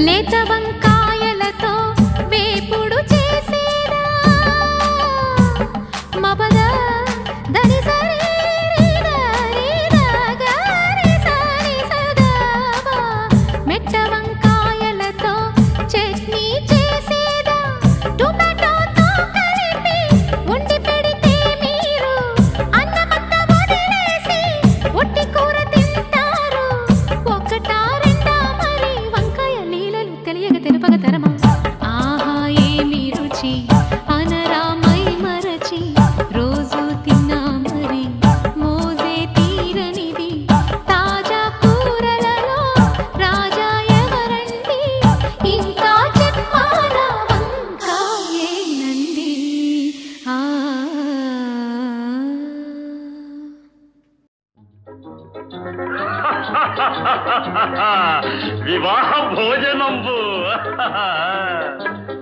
లేత వంకాయలతో వేపుడు చేసేదా మబద దని సరి గరి సరి సదాబా మెట్ట వంకాయలతో చట్నీ చేసేదా టొమాటోతో కలిపి వండి పెడితే మీరు అన్నమంత వదిలేసి ఒట్టి కూర తింటారు ఒకటా రెండా మరి వంకాయ లీలలు తెలియక తెలుపక తరమా ఆహా ఏమి రుచి అనరామై మరచి రోజు తిన్నా మరి మోజే తీరనిది తాజా కూరలలో రాజా ఎవరండి ఇంకా చెప్పాలా వంకాయేనండి ఆ వివాహ భోజనంబు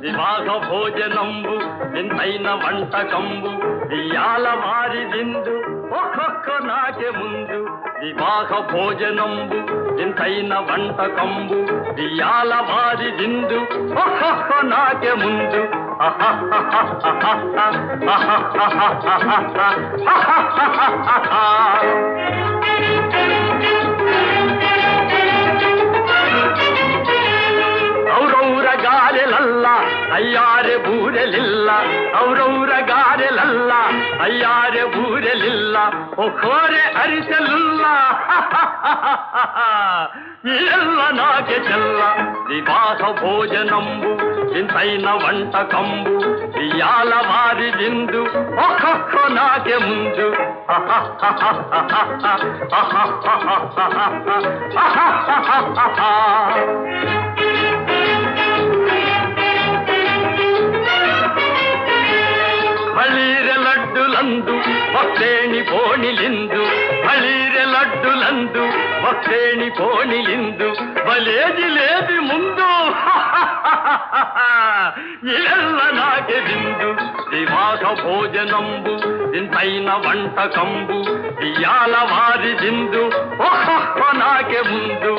వివాహ భోజనంబు వింతైన వంటకంబు ఇయాల వారి దిందు ఒక్కొక్క నాకే ముందు వివాహ భోజనంబు వింతైన వంటకంబు ఇయాల వారి దిందు ఒక్కొక్క నాకే ముందు ఔరౌర గారెలల్ల అయ్యారె బూరెలిల్ల ఔరౌర గారెలల్ల అయ్యారె బూరెలిల్ల ఒక్కోరె అరిసెలుల్ల ಎಲ್ಲ ನಾಕೆ ಚೆಲ್ಲ ವಿವಾಹ ಭೋಜನಂಬು ಇಂತೈನ వంటకంబు ఇయాల వారి దిందు ఒక్కొక్క నాకే ముందు ಬಳೀರೆ ಲಡ್ಡುಲಂದು ಭಕ್ತೇಣಿ ಬೋಣಿಲಿಂದು ಬಳೀರೆ ಲಡ್ಡುలందు భక్తేణి పోనిలిందు బలేది లేది ముందు ఇలెల్ల నాకే విందు వివాహ భోజనంబు ఇంతైన వంటకంబు ఇయాల వారి దిందు ఒక్కొక్క నాకే ముందు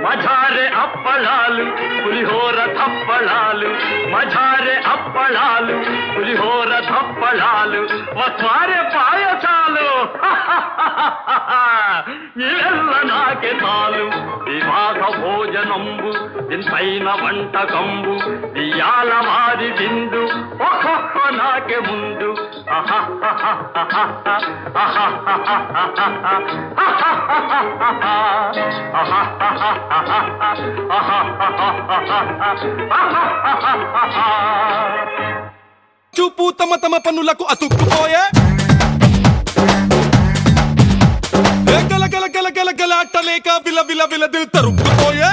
మజారే అప్పళాలు పులిహోర తప్పళాలు మజారే అప్పళాలు పులిహోర తప్పళాలు వస్వారే పాయసాలు ఇవెల్ల నాకే చాలు వివాహ భోజనంబు ఇంతైన వంటకంబు ఇయాల వారి విందు ఒక్కొక్క నాకే ముందు చూపు తమ తమ పన్నులకు అతుక్కుపోయే గల గల గల గల గల అట్టలేక విల విల విల దిల్ తరుక్కుపోయే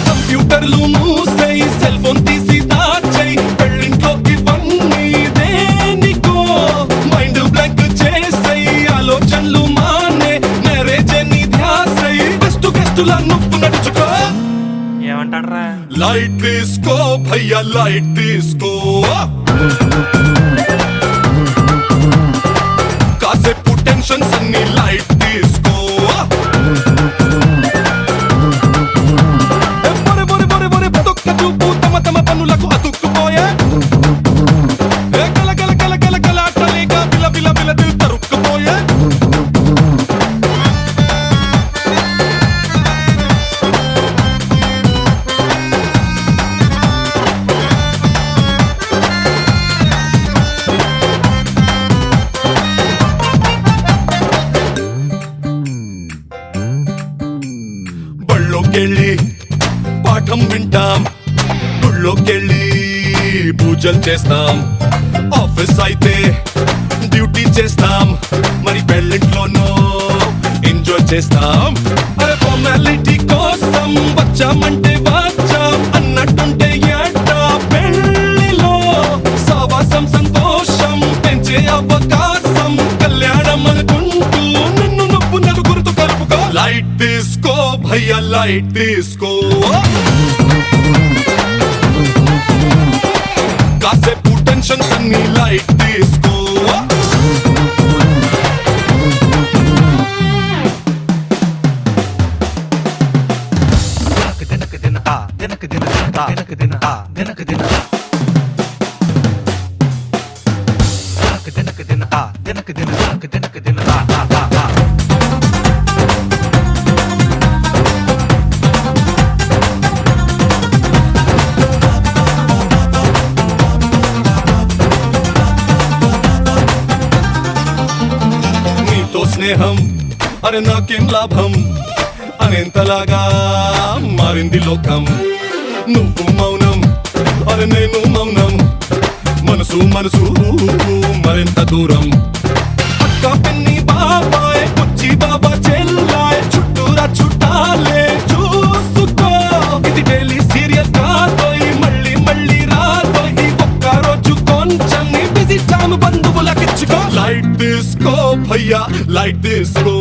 కంప్యూటర్లు మూసేయి సెల్ ఫోన్ తీసి దాచేయి పెళ్ళింట్లో ఇవన్నీ దేనికో మైండ్ బ్లాంక్ చేసేయి ఆలోచనలు మానే మ్యారేజ్ ని ధ్యాసై బెస్ట్ గెస్టులా నువ్వు నడుచుకో ఏమంటాడ్రా లైట్ తీసుకో భయ్యా లైట్ తీసుకో కాసేపు టెన్షన్స్ అన్ని లైట్ తీసుకో బొరె బొరె బొరె బొరె బతుక్క చూపు తమ తమ పనులకు అతుక్కుపోయే గల గల గల గల గల అట్టలేక బిల బిల బిల దిల్ తరుక్కుపోయే బళ్ళోకెళ్ళి పాఠం వింటాం గుళ్ళోకెళ్ళి పూజలు చేస్తాం ఆఫీస్ అయితే డ్యూటీ చేస్తాం మరి పెళ్ళింట్లోనూ ఎంజాయ్ చేస్తాం అరే ఫార్మాలిటీ కోసం వచ్చామంటే వచ్చాం అన్నట్టుంటే ఏటా పెళ్ళిలో సావాసం సంతోషం పెంచే అవకాశం కళ్యాణం అనుకుంటూ నిన్ను నువ్వు నలుగురితో కలుపుకో లైట్ తీసుకో భయ్యా లైట్ తీసుకో టెన్షన్స్ అన్ని లైట్ తీసుకో నీతో స్నేహం అరే నాకేం లాభం అనేంతలాగా మారింది లోకం నువ్వు మౌనం అరే నేను మౌనం మనసు మనసు మరింత దూరం అక్క పిన్ని బాబాయ్ పుచ్చి బాబా చెల్లాయ్ చుట్టూరా చుట్టాలే చూసుకో ఇది డైలీ సీరియల్ కాదోయ్ మళ్ళీ మళ్ళీ రాదోయ్ ఒక్క రోజు కొంచెం నీ బిజీ టైం బంధువులకిచ్చుకో లైట్ తీసుకో భయ్యా లైట్ తీసుకో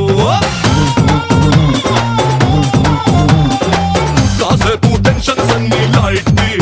కాసేపు టెన్షన్స్ అన్ని లైట్ తీసుకో